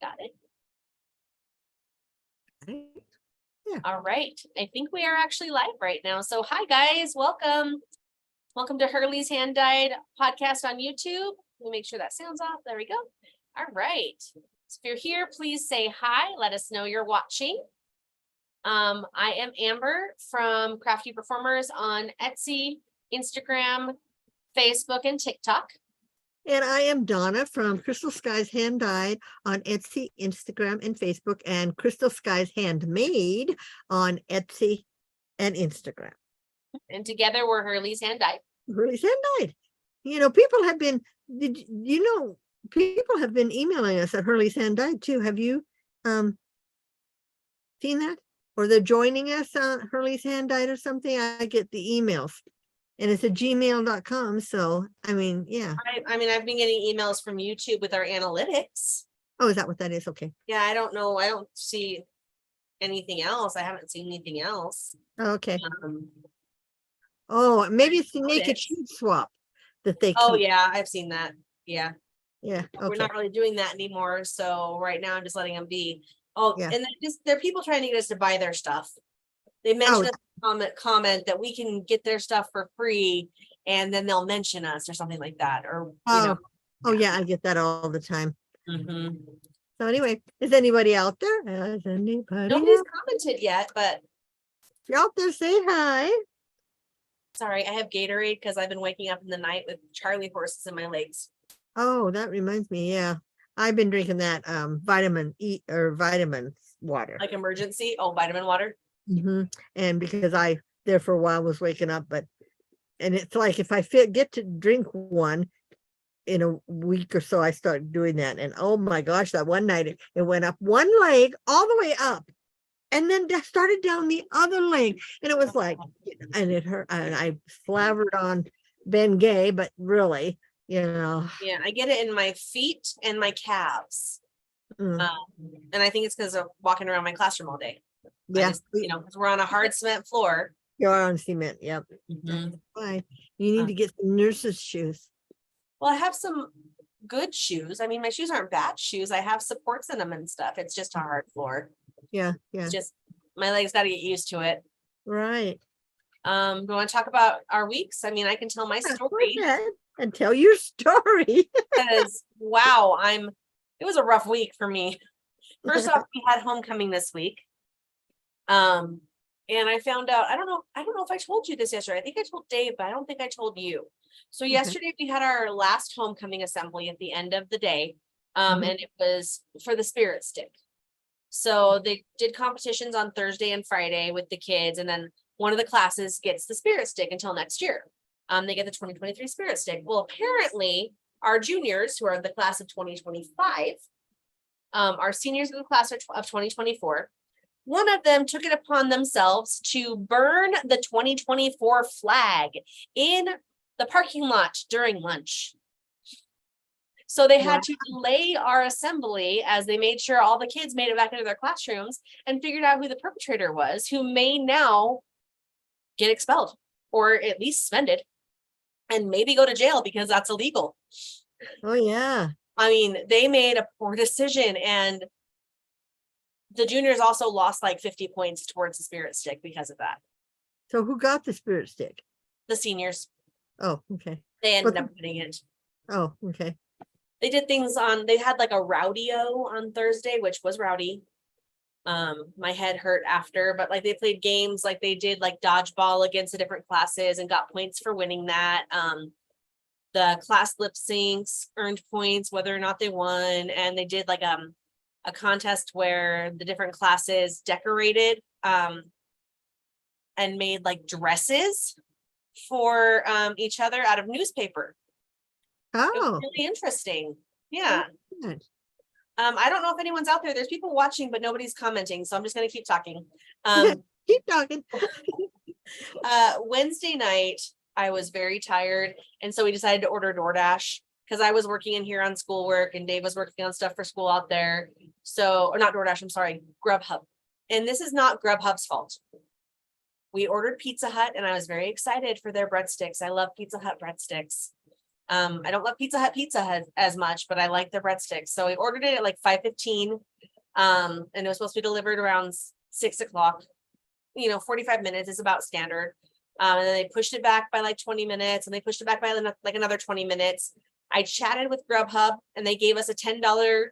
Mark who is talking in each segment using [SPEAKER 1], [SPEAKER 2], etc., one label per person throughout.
[SPEAKER 1] Got it.
[SPEAKER 2] Right? Yeah.
[SPEAKER 1] All right. I think we are actually live right now. So hi guys, welcome. Welcome to Hurley's Hand Dyed podcast on YouTube. Let me make sure that sounds off. There we go. All right. So if you're here, please say hi. Let us know you're watching. I am Amber from Crafty Performers on Etsy, Instagram, Facebook, and TikTok.
[SPEAKER 2] And I am Donna from Crystal Skies Hand Dyed on Etsy, Instagram, and Facebook, and Crystal Skies Handmade on Etsy and Instagram.
[SPEAKER 1] And together we're Hurley's Hand Dyed.
[SPEAKER 2] Hurley's Hand Dyed. You know, people have been, people have been emailing us at Hurley's Hand Dyed too. Have you seen that? Or they're joining us on Hurley's Hand Dyed or something? I get the emails. And it's a gmail.com. So, I mean, yeah.
[SPEAKER 1] I mean, I've been getting emails from YouTube with our analytics.
[SPEAKER 2] Oh, is that what that is? Okay.
[SPEAKER 1] Yeah, I don't know. I don't see anything else. I haven't seen anything else.
[SPEAKER 2] Okay. Oh, maybe it's the naked
[SPEAKER 1] analytics.
[SPEAKER 2] sheet swap that they
[SPEAKER 1] Oh,
[SPEAKER 2] keep.
[SPEAKER 1] yeah, I've seen that. Yeah.
[SPEAKER 2] Yeah.
[SPEAKER 1] We're
[SPEAKER 2] Okay.
[SPEAKER 1] not really doing that anymore. So right now I'm just letting them be. Oh,
[SPEAKER 2] Yeah.
[SPEAKER 1] and they're people trying to get us to buy their stuff. They mentioned a comment that we can get their stuff for free, and then they'll mention us or something like that. Or
[SPEAKER 2] Oh yeah, I get that all the time.
[SPEAKER 1] Mhm.
[SPEAKER 2] So anyway, is anybody out there? Has anybody
[SPEAKER 1] Nobody's
[SPEAKER 2] out?
[SPEAKER 1] commented yet, but
[SPEAKER 2] If you're out there, say hi.
[SPEAKER 1] sorry, I have Gatorade because I've been waking up in the night with Charlie horses in my legs.
[SPEAKER 2] Oh, that reminds me. Yeah, I've been drinking that vitamin E or vitamin water.
[SPEAKER 1] Like emergency. Oh, vitamin water.
[SPEAKER 2] And because I there for a while was waking up, and it's like if I get to drink one in a week or so, I start doing that. And oh my gosh, that one night it went up one leg all the way up, and then started down the other leg, and it was like, and it hurt, and I slavered on Ben Gay, but really,
[SPEAKER 1] Yeah, I get it in my feet and my calves. And I think it's because of walking around my classroom all day.
[SPEAKER 2] Yeah,
[SPEAKER 1] because we're on a hard cement floor.
[SPEAKER 2] you're on cement. Yep. Fine. You need to get some nurse's shoes.
[SPEAKER 1] Well, I have some good shoes. I mean, my shoes aren't bad shoes. I have supports in them and stuff. It's just a hard floor.
[SPEAKER 2] Yeah.
[SPEAKER 1] It's just my legs got to get used to it.
[SPEAKER 2] Right.
[SPEAKER 1] Do you want to talk about our weeks? I mean, I can tell my story.
[SPEAKER 2] And tell your story.
[SPEAKER 1] Because wow, it was a rough week for me. First off, we had homecoming this week. And I found out, I don't know if I told you this yesterday. I think I told Dave, but I don't think I told you. So yesterday we had our last homecoming assembly at the end of the day. And it was for the spirit stick. So they did competitions on Thursday and Friday with the kids, and then one of the classes gets the spirit stick until next year. They get the 2023 spirit stick. Well, apparently our juniors, who are the class of 2025, our seniors in the class of 2024, one of them took it upon themselves to burn the 2024 flag in the parking lot during lunch. So they had to delay our assembly as they made sure all the kids made it back into their classrooms and figured out who the perpetrator was, who may now get expelled or at least suspended and maybe go to jail because that's illegal.
[SPEAKER 2] Oh, yeah.
[SPEAKER 1] I mean, they made a poor decision, and the juniors also lost like 50 points towards the spirit stick because of that.
[SPEAKER 2] So who got the spirit stick?
[SPEAKER 1] The seniors.
[SPEAKER 2] Oh, okay.
[SPEAKER 1] They ended up getting it.
[SPEAKER 2] Oh, okay.
[SPEAKER 1] They did things they had like a rowdy-o on Thursday, which was rowdy. My head hurt after, but like they played games, like they did like dodgeball against the different classes and got points for winning that. The class lip syncs earned points whether or not they won, and they did like a contest where the different classes decorated and made like dresses for each other out of newspaper.
[SPEAKER 2] Oh,
[SPEAKER 1] it was really interesting. Yeah.
[SPEAKER 2] Good.
[SPEAKER 1] I don't know if anyone's out there. There's people watching, but nobody's commenting, so I'm just going to keep talking.
[SPEAKER 2] Keep talking.
[SPEAKER 1] Wednesday night, I was very tired, and so we decided to order DoorDash because I was working in here on schoolwork and Dave was working on stuff for school out there. So, or not DoorDash, I'm sorry, Grubhub. And this is not Grubhub's fault. We ordered Pizza Hut, and I was very excited for their breadsticks. I love Pizza Hut breadsticks. I don't love Pizza Hut as much, but I like the breadsticks. So I ordered it at like 5:15. And it was supposed to be delivered around 6 o'clock. 45 minutes is about standard. And then they pushed it back by like 20 minutes, and they pushed it back by like another 20 minutes. I chatted with Grubhub, and they gave us a $10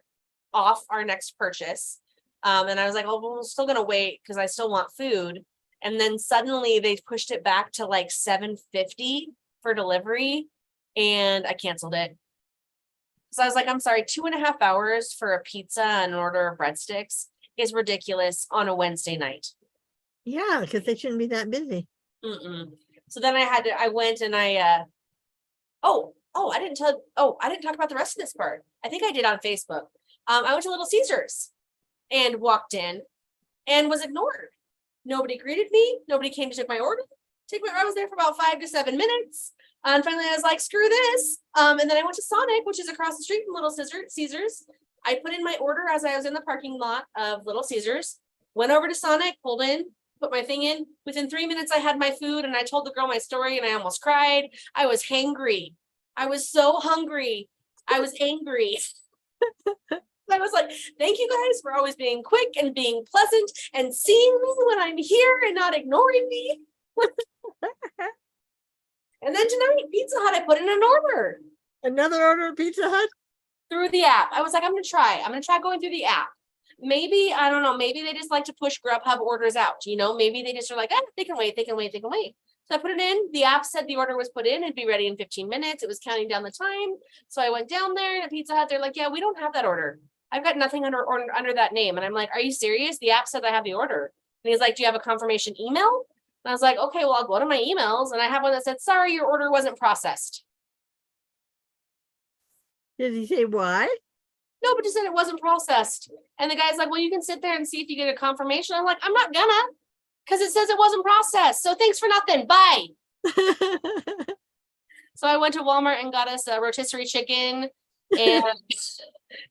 [SPEAKER 1] off our next purchase. And I was like, oh, well, we're still gonna wait because I still want food. And then suddenly they pushed it back to like $7.50 for delivery, and I canceled it. So I was like, I'm sorry, 2.5 hours for a pizza and an order of breadsticks is ridiculous on a Wednesday night.
[SPEAKER 2] Yeah, because they shouldn't be that busy.
[SPEAKER 1] So then I went and I I didn't talk about the rest of this part. I think I did on Facebook. I went to Little Caesars and walked in and was ignored. Nobody greeted me. Nobody came to take my order. I was there for about 5 to 7 minutes. And finally I was like, screw this. And then I went to Sonic, which is across the street from Little Caesars. I put in my order as I was in the parking lot of Little Caesars, went over to Sonic, pulled in, put my thing in. Within 3 minutes, I had my food, and I told the girl my story, and I almost cried. I was hangry. I was so hungry. I was angry. I was like, thank you guys for always being quick and being pleasant and seeing me when I'm here and not ignoring me. And then tonight, Pizza Hut, I put in an order.
[SPEAKER 2] Another order of Pizza Hut?
[SPEAKER 1] Through the app. I was like, I'm going to try going through the app. Maybe, I don't know, maybe they just like to push Grubhub orders out, maybe they just are like, they can wait. So I put it in, the app said the order was put in, it'd be ready in 15 minutes. It was counting down the time. So I went down there to Pizza Hut. They're like, yeah, we don't have that order. I've got nothing under that name. And I'm like, are you serious? The app said I have the order. And he's like, do you have a confirmation email? And I was like, okay, well, I'll go to my emails. And I have one that said, sorry, your order wasn't processed.
[SPEAKER 2] Did he say why?
[SPEAKER 1] No, but just said it wasn't processed. And the guy's like, well, you can sit there and see if you get a confirmation. I'm like, I'm not gonna, because it says it wasn't processed. So thanks for nothing. Bye. So I went to Walmart and got us a rotisserie chicken and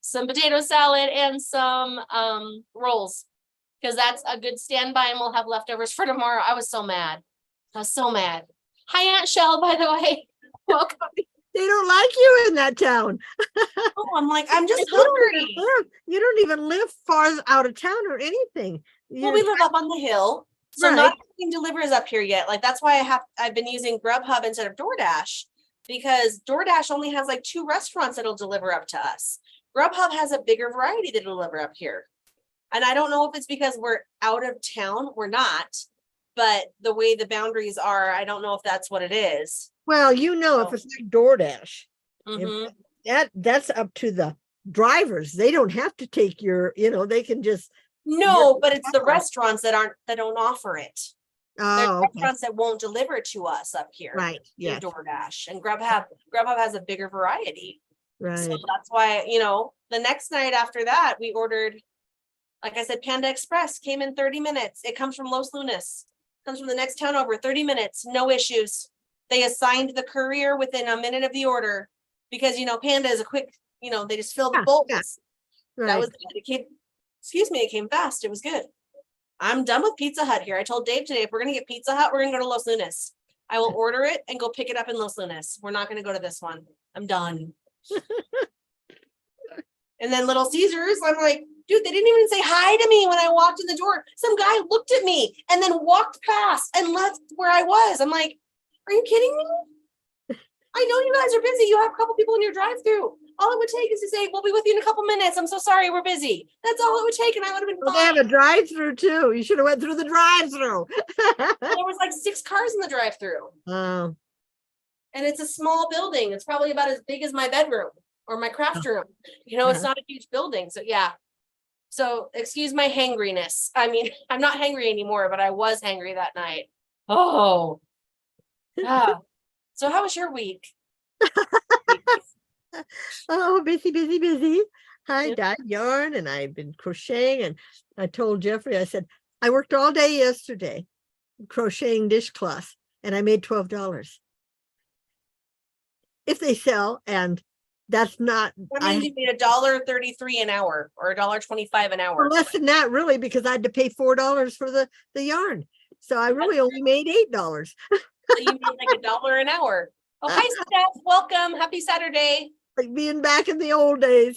[SPEAKER 1] some potato salad and some rolls, because that's a good standby, and we'll have leftovers for tomorrow. I was so mad. Hi, Aunt Shell, by the way. Welcome.
[SPEAKER 2] They don't like you in that town.
[SPEAKER 1] Oh, I'm like, I'm just hungry.
[SPEAKER 2] You don't even live far out of town or anything.
[SPEAKER 1] Well, we live up on the hill, so
[SPEAKER 2] right.
[SPEAKER 1] Not everything delivers up here yet. Like, that's why I've been using Grubhub instead of DoorDash, because DoorDash only has like 2 restaurants that'll deliver up to us. Grubhub has a bigger variety that deliver up here. And I don't know if it's because we're out of town. We're not, but the way the boundaries are, I don't know if that's what it is.
[SPEAKER 2] Well, if it's like DoorDash, that's up to the drivers. They don't have to take they can just.
[SPEAKER 1] No, but it's the restaurants that don't offer it.
[SPEAKER 2] Oh,
[SPEAKER 1] restaurants that won't deliver to us up here.
[SPEAKER 2] Right. Yeah.
[SPEAKER 1] DoorDash and Grubhub has a bigger variety.
[SPEAKER 2] Right.
[SPEAKER 1] So that's why, the next night after that, we ordered, like I said, Panda Express came in 30 minutes. It comes from Los Lunas, comes from the next town over, 30 minutes, no issues. They assigned the courier within a minute of the order because, Panda is a quick, they just fill the bowls. Yeah. Right. That was good. It came fast. It was good. I'm done with Pizza Hut here. I told Dave today, if we're going to get Pizza Hut, we're going to go to Los Lunas. I will order it and go pick it up in Los Lunas. We're not going to go to this one. I'm done. And then Little Caesars, I'm like, dude, they didn't even say hi to me when I walked in the door. Some guy looked at me and then walked past and left where I was. I'm like, are you kidding me? I know you guys are busy. You have a couple people in your drive-through. All it would take is to say, we'll be with you in a couple minutes. I'm so sorry, we're busy. That's all it would take, and I would have been fine.
[SPEAKER 2] They have a drive-through too. You should have went through the drive-through.
[SPEAKER 1] There was like 6 cars in the drive-through.
[SPEAKER 2] Oh.
[SPEAKER 1] And it's a small building. It's probably about as big as my bedroom or my craft room. It's not a huge building. So yeah. So excuse my hangriness. I mean, I'm not hangry anymore, but I was hangry that night. Oh. Yeah. So how was your week?
[SPEAKER 2] Oh, busy. I dyed yarn and I've been crocheting, and I told Jeffrey, I said, I worked all day yesterday crocheting dishcloths and I made $12. If they sell, and that's not.
[SPEAKER 1] I mean, you made $1.33 an hour or $1.25 an hour.
[SPEAKER 2] Less than that, really, because I had to pay $4 for the yarn. So I really only made $8.
[SPEAKER 1] So you made like $1 an hour. Oh, hi, Steph. Welcome. Happy Saturday.
[SPEAKER 2] Like being back in the old days,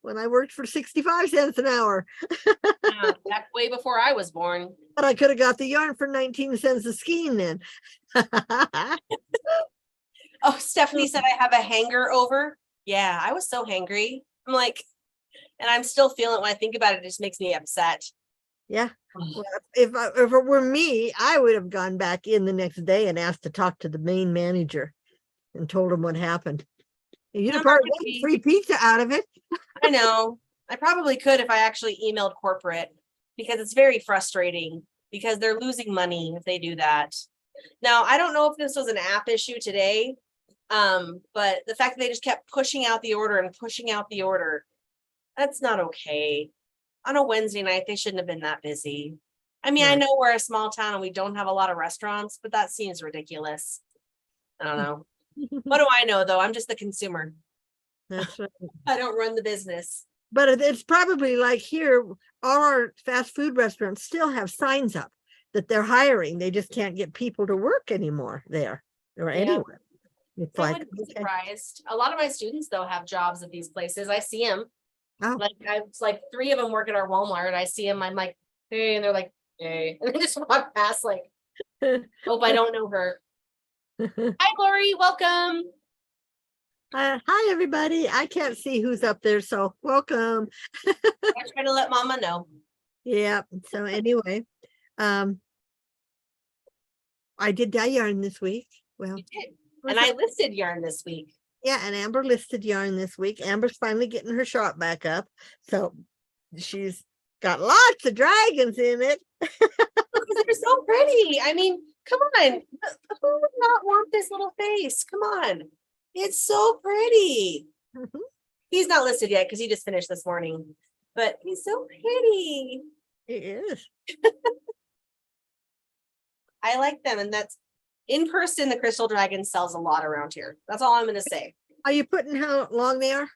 [SPEAKER 2] when I worked for 65 cents an hour.
[SPEAKER 1] Back way before I was born.
[SPEAKER 2] But I could have got the yarn for 19 cents a skein then.
[SPEAKER 1] Oh, Stephanie said I have a hangover. Yeah, I was so hangry. I'm like, and I'm still feeling it when I think about it. It just makes me upset.
[SPEAKER 2] Yeah. Well, if it were me, I would have gone back in the next day and asked to talk to the main manager and told him what happened. You'd have probably gotten free pizza out of it.
[SPEAKER 1] I know. I probably could if I actually emailed corporate, because it's very frustrating because they're losing money if they do that. Now, I don't know if this was an app issue today, but the fact that they just kept pushing out the order and pushing out the order, that's not okay. On a Wednesday night, they shouldn't have been that busy. I mean, I know we're a small town and we don't have a lot of restaurants, but that seems ridiculous. I don't know. What do I know, though? I'm just the consumer.
[SPEAKER 2] That's right.
[SPEAKER 1] I don't run the business.
[SPEAKER 2] But it's probably like here, all our fast food restaurants still have signs up that they're hiring. They just can't get people to work anymore there or anywhere. It's
[SPEAKER 1] I
[SPEAKER 2] like,
[SPEAKER 1] wouldn't be surprised. A lot of my students, though, have jobs at these places. I see them.
[SPEAKER 2] Oh.
[SPEAKER 1] It's like 3 of them work at our Walmart. I see them. I'm like, hey, and they're like, hey, and they just walk past like, hope I don't know her. Hi, Lori. Welcome.
[SPEAKER 2] Hi, everybody. I can't see who's up there, so welcome.
[SPEAKER 1] I try to let Mama know.
[SPEAKER 2] Yeah. So anyway, I did dye yarn this week. Well,
[SPEAKER 1] You did. And I listed yarn this week.
[SPEAKER 2] Yeah, and Amber listed yarn this week. Amber's finally getting her shop back up. So she's got lots of dragons in it.
[SPEAKER 1] They're so pretty. I mean, come on. Who would not want this little face? Come on. It's so pretty.
[SPEAKER 2] Mhm.
[SPEAKER 1] He's not listed yet because he just finished this morning, but he's so pretty.
[SPEAKER 2] It is.
[SPEAKER 1] I like them. And that's in person. The Crystal Dragon sells a lot around here. That's all I'm going to say.
[SPEAKER 2] Are you putting how long they are?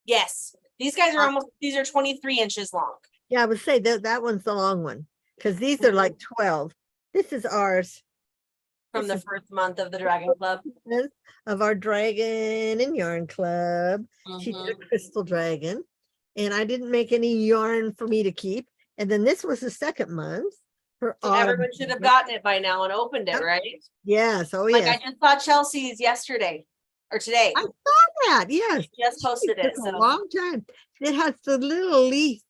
[SPEAKER 1] Yes. These guys are these are 23 inches long.
[SPEAKER 2] Yeah, I would say that one's the long one because these are like 12. This is ours.
[SPEAKER 1] From the first month of the Dragon Club.
[SPEAKER 2] Of our Dragon and Yarn Club. She did a Crystal Dragon. And I didn't make any yarn for me to keep. And then this was the second month.
[SPEAKER 1] So everyone should have gotten it by now and opened it, right?
[SPEAKER 2] Yes. Oh,
[SPEAKER 1] like
[SPEAKER 2] yes.
[SPEAKER 1] I just saw Chelsea's yesterday or today.
[SPEAKER 2] I saw that. Yes.
[SPEAKER 1] She just posted it.
[SPEAKER 2] A long time. It has the little leaf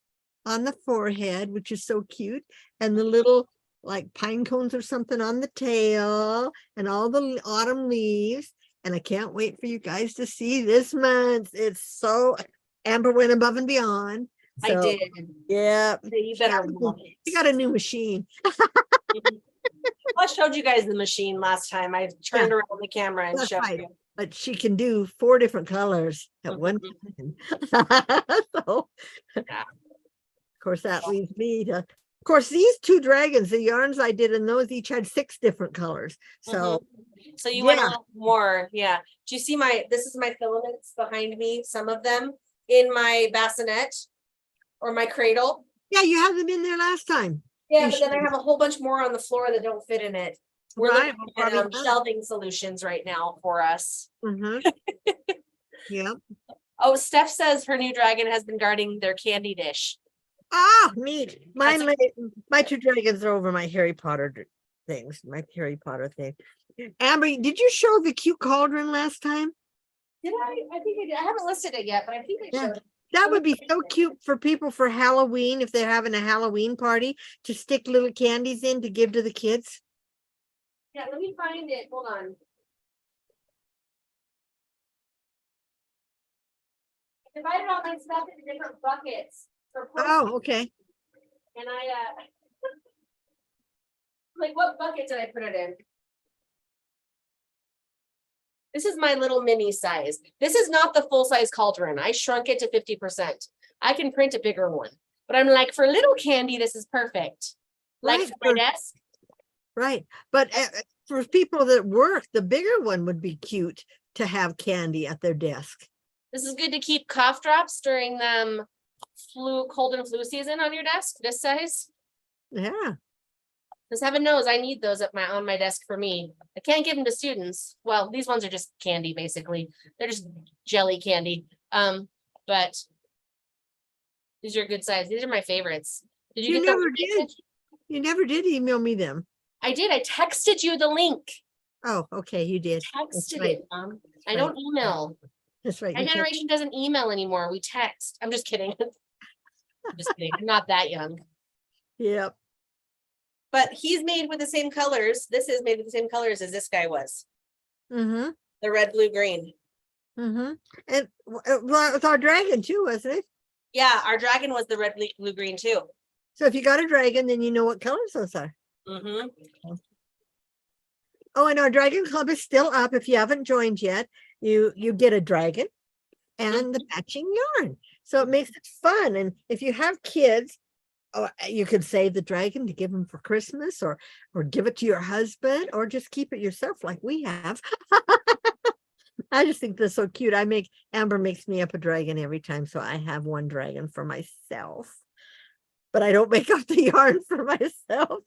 [SPEAKER 2] on the forehead, which is so cute. And the little like pine cones or something on the tail and all the autumn leaves. And I can't wait for you guys to see this month. It's so Amber went above and beyond. So,
[SPEAKER 1] I did.
[SPEAKER 2] Yeah.
[SPEAKER 1] You better love it.
[SPEAKER 2] You got a new machine.
[SPEAKER 1] I showed you guys the machine last time. I turned around the camera and showed you.
[SPEAKER 2] But she can do 4 different colors at one time. So, of course, that leaves me to. Of course, these 2 dragons, the yarns I did, and those each had 6 different colors. So,
[SPEAKER 1] so you went a little more, yeah. Do you see this is my filaments behind me, some of them in my bassinet or my cradle.
[SPEAKER 2] Yeah, you had them in there last time.
[SPEAKER 1] Yeah, but then I have a whole bunch more on the floor that don't fit in it. We're looking at shelving solutions right now for us.
[SPEAKER 2] Yeah.
[SPEAKER 1] Oh, Steph says her new dragon has been guarding their candy dish.
[SPEAKER 2] Oh, neat. My 2 dragons are over my Harry Potter things, my Harry Potter thing. Amber, did you show the cute cauldron last time?
[SPEAKER 1] Did I? I think I did. I haven't listed it yet, but I think I showed it.
[SPEAKER 2] That would be so cute for people for Halloween, if they're having a Halloween party, to stick little candies in to give to the kids.
[SPEAKER 1] Yeah, let me find it. Hold on. I divided all my stuff into different buckets.
[SPEAKER 2] Oh, okay.
[SPEAKER 1] And like, what bucket did I put it in? This is my little mini size. This is not the full size cauldron. I shrunk it to 50%. I can print a bigger one, but I'm like, for little candy, this is perfect. Like for my desk.
[SPEAKER 2] Right. But for people that work, the bigger one would be cute to have candy at their desk.
[SPEAKER 1] This is good to keep cough drops during cold and flu season on your desk, this size.
[SPEAKER 2] Yeah.
[SPEAKER 1] Because heaven knows I need those on my desk for me. I can't give them to students. Well, these ones are just candy, basically. They're just jelly candy. But these are good size. These are my favorites. Did you
[SPEAKER 2] You
[SPEAKER 1] get the
[SPEAKER 2] never
[SPEAKER 1] link?
[SPEAKER 2] did. You never did email me them.
[SPEAKER 1] I did. I texted you the link.
[SPEAKER 2] Oh, okay, you did.
[SPEAKER 1] Texted
[SPEAKER 2] right.
[SPEAKER 1] it. I don't email.
[SPEAKER 2] That's right.
[SPEAKER 1] My
[SPEAKER 2] you can't-
[SPEAKER 1] generation doesn't email anymore. We text. I'm just kidding. I'm just kidding. I'm not that young.
[SPEAKER 2] Yep.
[SPEAKER 1] But he's made with the same colors. This is made with the same colors as this guy was.
[SPEAKER 2] Mm-hmm.
[SPEAKER 1] The red, blue, green.
[SPEAKER 2] Mm-hmm. And well, it was our dragon too, wasn't it?
[SPEAKER 1] Yeah, our dragon was the red, blue, green too.
[SPEAKER 2] So if you got a dragon, then you know what colors those are.
[SPEAKER 1] Mm-hmm.
[SPEAKER 2] Oh, and our dragon club is still up. If you haven't joined yet, you get a dragon and the matching yarn. So it makes it fun. And if you have kids, you could save the dragon to give them for Christmas, or give it to your husband, or just keep it yourself like we have. I just think they're so cute. Amber makes me up a dragon every time, so I have one dragon for myself. But I don't make up the yarn for myself.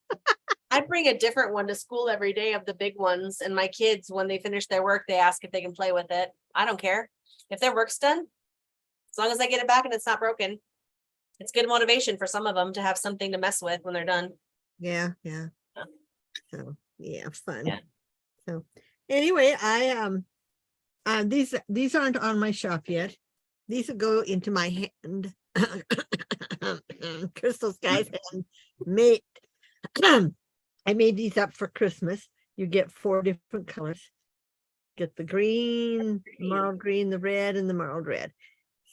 [SPEAKER 1] I bring a different one to school every day of the big ones, and my kids, when they finish their work, they ask if they can play with it. I don't care. If their work's done, as long as I get it back and it's not broken. It's good motivation for some of them to have something to mess with when they're done.
[SPEAKER 2] Yeah.
[SPEAKER 1] Yeah.
[SPEAKER 2] So yeah, fun.
[SPEAKER 1] Yeah.
[SPEAKER 2] So anyway, these aren't on my shop yet. These will go into my hand. Crystal's guys hand made. I made these up for Christmas. You get 4 different colors. Get the green, marled green, the red, and the marled red.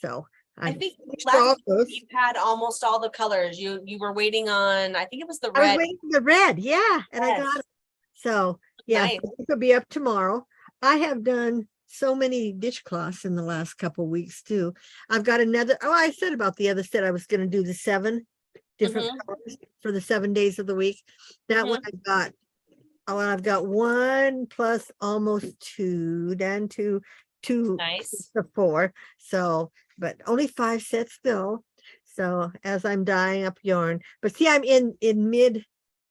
[SPEAKER 2] So
[SPEAKER 1] I think
[SPEAKER 2] finished
[SPEAKER 1] last
[SPEAKER 2] all
[SPEAKER 1] week
[SPEAKER 2] those.
[SPEAKER 1] you had almost all the colors. You were waiting on, I think it was the
[SPEAKER 2] I was
[SPEAKER 1] red.
[SPEAKER 2] waiting for the red, yeah, and I got
[SPEAKER 1] Yes.
[SPEAKER 2] it. So yeah,
[SPEAKER 1] Nice.
[SPEAKER 2] so this will be up tomorrow. I have done so many dishcloths in the last couple weeks too. I've got another. Oh, I said about the other set I was going to do the 7 different colors for the 7 days of the week. That one I got. Oh, and I've got 1 plus almost 2, down to 2
[SPEAKER 1] Nice.
[SPEAKER 2] to 4. So, but only 5 sets still. So as I'm dyeing up yarn, but see, I'm in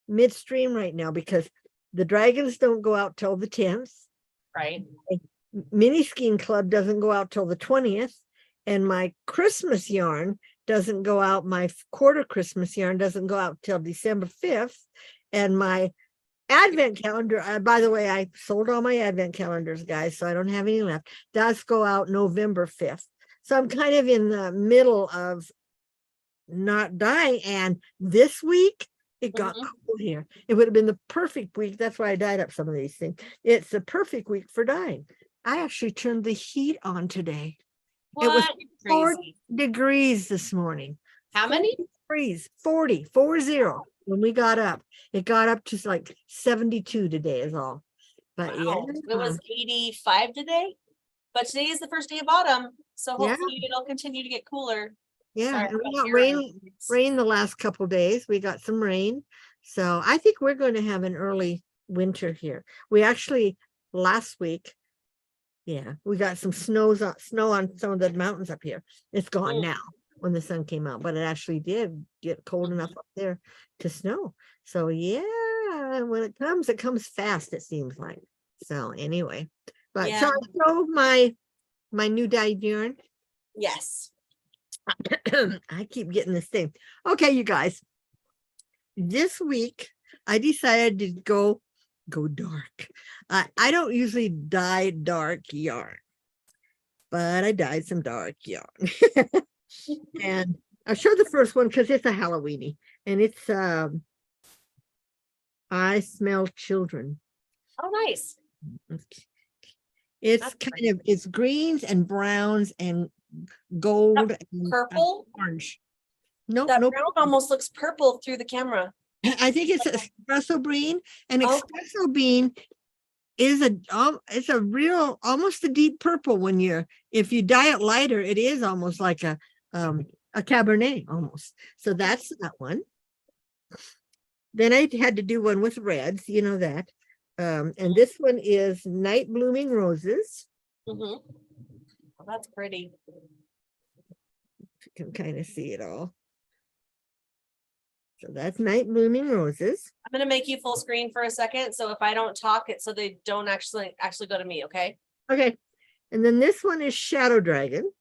[SPEAKER 2] midstream right now because the dragons don't go out till the 10th.
[SPEAKER 1] Right.
[SPEAKER 2] Mini Skein Club doesn't go out till the 20th, and my Christmas yarn doesn't go out. My quarter Christmas yarn doesn't go out till December 5th, and my Advent calendar, by the way, I sold all my Advent calendars, guys, so I don't have any left. Does go out November 5th. So I'm kind of in the middle of not dyeing, and this week it got cool here. It would have been the perfect week. That's why I dyed up some of these things. It's the perfect week for dyeing. I actually turned the heat on today.
[SPEAKER 1] What?
[SPEAKER 2] It was 40
[SPEAKER 1] Crazy.
[SPEAKER 2] degrees this morning.
[SPEAKER 1] How many?
[SPEAKER 2] 40 when we got up. It got up to like 72 today is all. But
[SPEAKER 1] Wow.
[SPEAKER 2] yeah,
[SPEAKER 1] It was 85 today, but today is the first day of autumn, so
[SPEAKER 2] Yeah.
[SPEAKER 1] hopefully it'll continue to get cooler.
[SPEAKER 2] yeah.
[SPEAKER 1] Sorry
[SPEAKER 2] And we
[SPEAKER 1] about
[SPEAKER 2] got
[SPEAKER 1] your
[SPEAKER 2] rain the last couple days. We got some rain. So I think we're going to have an early winter here. We actually last week, yeah, we got some snow on some of the mountains up here. It's gone now when the sun came out, but it actually did get cold enough up there to snow. So yeah, when it comes fast, it seems like. So anyway, but
[SPEAKER 1] Yeah.
[SPEAKER 2] so I show my new dyed yarn.
[SPEAKER 1] Yes.
[SPEAKER 2] I keep getting this thing. Okay, you guys. This week I decided to go dark. I don't usually dye dark yarn, but I dyed some dark yarn. And I'll show the first one because it's a Halloweeny, and it's I Smell Children.
[SPEAKER 1] Oh, nice.
[SPEAKER 2] It's
[SPEAKER 1] That's
[SPEAKER 2] kind of it's greens and browns and gold and
[SPEAKER 1] Purple.
[SPEAKER 2] orange. No,
[SPEAKER 1] That
[SPEAKER 2] no.
[SPEAKER 1] brown almost looks purple through the camera.
[SPEAKER 2] I think it's espresso bean. An
[SPEAKER 1] Oh.
[SPEAKER 2] espresso bean is it's a real almost a deep purple when if you dye it lighter, it is almost like a Cabernet almost. So that's that one. Then I had to do one with reds, you know that. And this one is Night Blooming Roses.
[SPEAKER 1] Oh, that's pretty.
[SPEAKER 2] You can kind of see it all. So that's Night Blooming Roses.
[SPEAKER 1] I'm gonna make you full screen for a second, so if I don't talk it, so they don't actually go to me, okay?
[SPEAKER 2] Okay. And then this one is Shadow Dragon.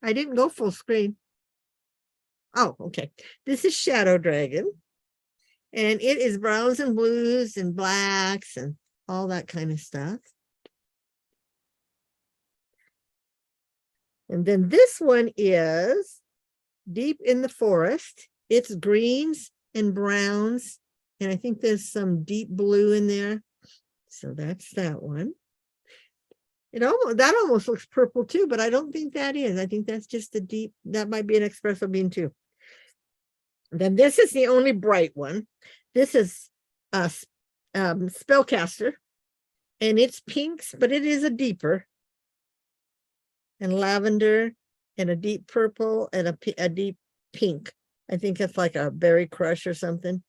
[SPEAKER 2] I didn't go full screen. Oh, okay. This is Shadow Dragon. And it is browns and blues and blacks and all that kind of stuff. And then this one is Deep in the Forest. It's greens and browns. And I think there's some deep blue in there. So that's that one. That almost looks purple too, but I don't think that is. I think that's just a deep, that might be an espresso bean too. Then this is the only bright one. This is Spellcaster, and it's pinks, but it is a deeper, and lavender, and a deep purple, and a deep pink. I think it's like a berry crush or something.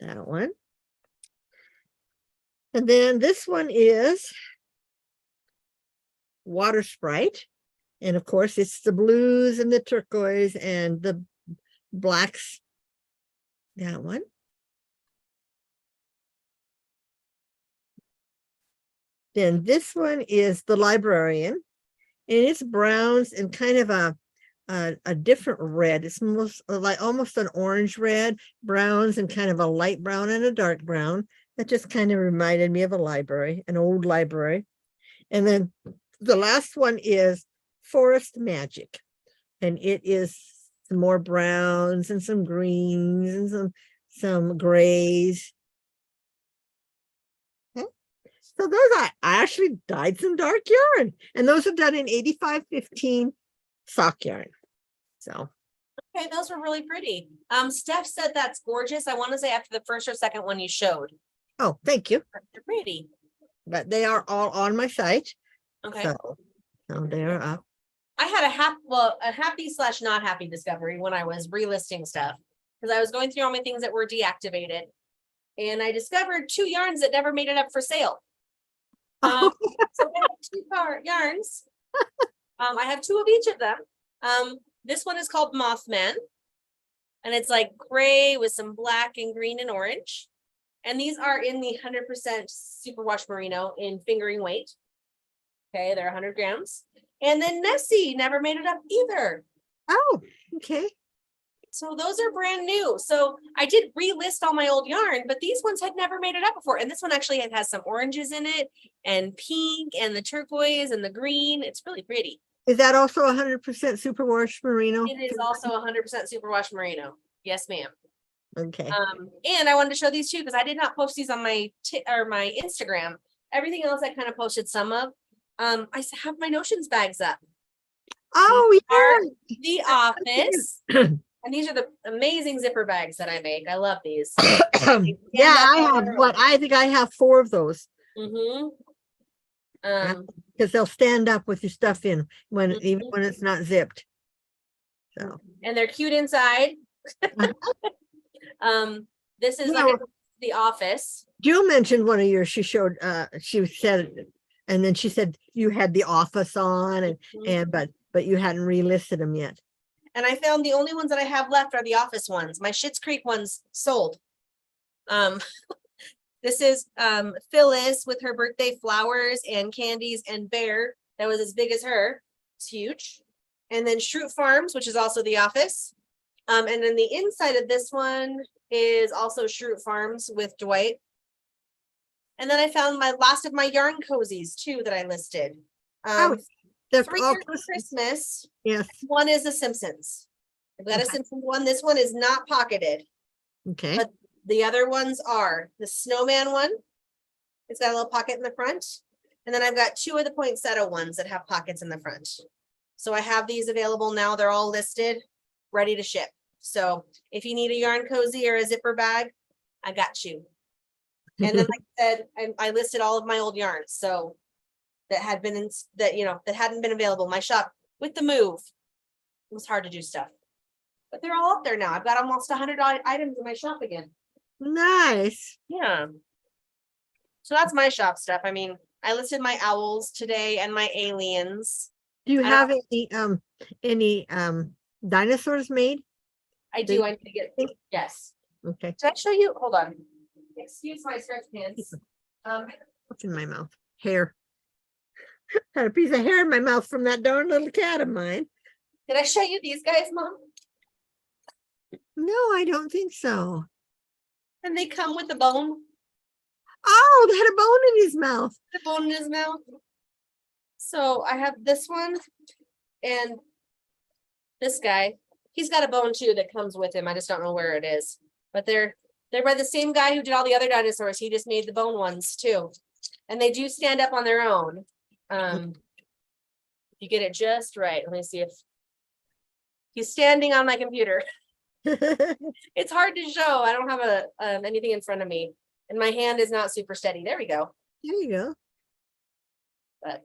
[SPEAKER 2] That one. And then this one is Water Sprite, and of course it's the blues and the turquoise and the blacks. That one. Then this one is the Librarian, and it's browns and kind of a different red. It's almost an orange red, browns and kind of a light brown and a dark brown. That just kind of reminded me of a library, an old library. And then the last one is Forest Magic, and it is some more browns and some greens and some grays. Okay. So those I actually dyed some dark yarn, and those are done in 8515 sock yarn. So
[SPEAKER 1] Okay, those were really pretty. Steph said that's gorgeous. I want to say after the first or second one you showed.
[SPEAKER 2] oh, thank you.
[SPEAKER 1] They're pretty.
[SPEAKER 2] But they are all on my site.
[SPEAKER 1] Okay.
[SPEAKER 2] So they're up.
[SPEAKER 1] I had a happy / not happy discovery when I was relisting stuff, because I was going through all my things that were deactivated, and I discovered 2 yarns that never made it up for sale. So I have 2 yarns. I have 2 of each of them. This one is called Mothman, and it's like gray with some black and green and orange. And these are in the 100% superwash merino in fingering weight. Okay, they're 100 grams. And then Nessie never made it up either.
[SPEAKER 2] Oh, okay.
[SPEAKER 1] So those are brand new. So I did relist all my old yarn, but these ones had never made it up before. And this one actually has some oranges in it, and pink, and the turquoise, and the green. It's really pretty.
[SPEAKER 2] Is that also 100% superwash merino?
[SPEAKER 1] It is also 100% superwash merino. Yes, ma'am.
[SPEAKER 2] Okay.
[SPEAKER 1] And I wanted to show these too, because I did not post these on my my Instagram. Everything else I kind of posted some of. I have my notions bags up.
[SPEAKER 2] Oh,
[SPEAKER 1] Are
[SPEAKER 2] yeah.
[SPEAKER 1] the office. And these are the amazing zipper bags that I make. I love these.
[SPEAKER 2] Yeah, I think I have 4 of those.
[SPEAKER 1] Mm-hmm.
[SPEAKER 2] Because they'll stand up with your stuff in even
[SPEAKER 1] Mhm.
[SPEAKER 2] when it's not zipped. So
[SPEAKER 1] And they're cute inside. This is
[SPEAKER 2] Yeah.
[SPEAKER 1] like the office.
[SPEAKER 2] Jill mentioned one of yours. She said, and then she said you had the office on, and but you hadn't relisted them yet.
[SPEAKER 1] And I found the only ones that I have left are the office ones. My Schitt's Creek ones sold. This is Phyllis with her birthday flowers and candies and bear that was as big as her. It's huge. And then Shroot Farms, which is also the office. And then the inside of this one is also Shroot Farms with Dwight. And then I found my last of my yarn cozies too that I listed.
[SPEAKER 2] They're
[SPEAKER 1] 3
[SPEAKER 2] all
[SPEAKER 1] years of Christmas.
[SPEAKER 2] Yes.
[SPEAKER 1] One is the Simpsons. I've got a
[SPEAKER 2] Okay.
[SPEAKER 1] Simpsons one. This one is not pocketed.
[SPEAKER 2] Okay.
[SPEAKER 1] But the other ones are the snowman one. It's got a little pocket in the front. And then I've got 2 of the poinsettia ones that have pockets in the front. So I have these available now. They're all listed, ready to ship. So if you need a yarn cozy or a zipper bag, I got you. And then like I said, I listed all of my old yarns. So that had been that hadn't been available. My shop with the move, it was hard to do stuff. But they're all up there now. I've got almost 100 items in my shop again.
[SPEAKER 2] Nice.
[SPEAKER 1] Yeah. So that's my shop stuff. I mean, I listed my owls today and my aliens.
[SPEAKER 2] Do you
[SPEAKER 1] I
[SPEAKER 2] have any dinosaurs made?
[SPEAKER 1] I do. I need to get, yes.
[SPEAKER 2] Okay,
[SPEAKER 1] Did I show you? Hold on. Excuse my stretch pants.
[SPEAKER 2] what's in my mouth? Hair. Had a piece of hair in my mouth from that darn little cat of mine.
[SPEAKER 1] Did I show you these guys, Mom?
[SPEAKER 2] No, I don't think so.
[SPEAKER 1] And they come with a bone,
[SPEAKER 2] Oh, they had a bone in his mouth.
[SPEAKER 1] the bone in his mouth. So I have this one and this guy. He's got a bone too that comes with him. I just don't know where it is. But they're by the same guy who did all the other dinosaurs. He just made the bone ones too. And they do stand up on their own. If you get it just right. Let me see if he's standing on my computer. It's hard to show. I don't have a anything in front of me. And my hand is not super steady. There we go.
[SPEAKER 2] There you go.
[SPEAKER 1] But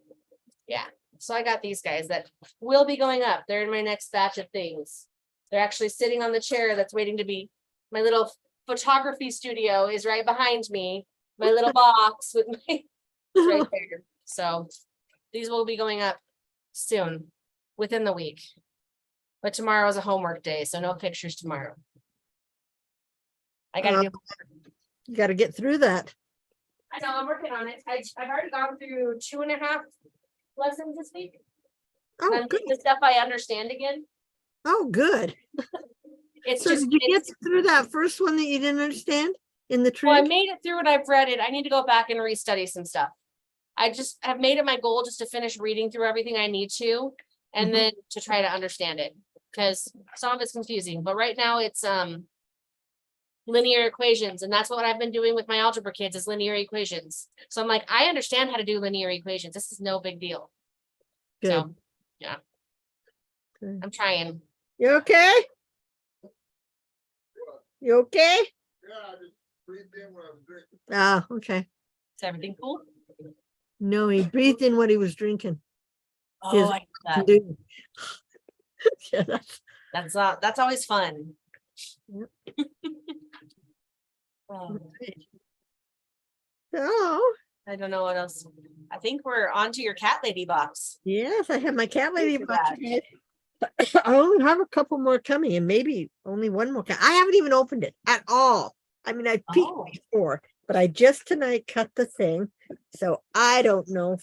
[SPEAKER 1] yeah, so I got these guys that will be going up. They're in my next batch of things. They're actually sitting on the chair that's waiting to be, my little photography studio is right behind me. My little box with my right there. So these will be going up soon, within the week. But tomorrow is a homework day, so no pictures tomorrow. I gotta do.
[SPEAKER 2] You got to get through that.
[SPEAKER 1] I know, I'm working on it. I've already gone through 2.5 lessons this week.
[SPEAKER 2] Oh,
[SPEAKER 1] I'm
[SPEAKER 2] good.
[SPEAKER 1] getting the stuff I understand again.
[SPEAKER 2] Oh, good.
[SPEAKER 1] It's
[SPEAKER 2] So
[SPEAKER 1] just,
[SPEAKER 2] did you get through that first one that you didn't understand in the
[SPEAKER 1] well, I
[SPEAKER 2] tree?
[SPEAKER 1] made it through it. I've read it. I need to go back and restudy some stuff. I just have made it my goal just to finish reading through everything I need to, and
[SPEAKER 2] Mhm.
[SPEAKER 1] then to try to understand it, because some of it's confusing. But right now it's linear equations, and that's what I've been doing with my algebra kids is linear equations. So I'm like, I understand how to do linear equations. This is no big deal.
[SPEAKER 2] Good.
[SPEAKER 1] So yeah,
[SPEAKER 2] Good.
[SPEAKER 1] I'm trying.
[SPEAKER 2] You okay? You okay?
[SPEAKER 3] Yeah, I just breathed in when I was drinking.
[SPEAKER 2] Ah, okay.
[SPEAKER 1] Is everything cool?
[SPEAKER 2] No, he breathed in what he was drinking.
[SPEAKER 1] Oh, I get that.
[SPEAKER 2] Dude. Yeah,
[SPEAKER 1] That's always fun.
[SPEAKER 2] Yep.
[SPEAKER 1] Oh,
[SPEAKER 2] Oh,
[SPEAKER 1] I don't know what else. I think we're on to your cat lady box.
[SPEAKER 2] yes, I have my cat lady
[SPEAKER 1] for
[SPEAKER 2] box.
[SPEAKER 1] that.
[SPEAKER 2] I only have a couple more coming and maybe only one more. I haven't even opened it at all. I mean, I peeked
[SPEAKER 1] Oh.
[SPEAKER 2] before, but I just tonight cut the thing. So I don't know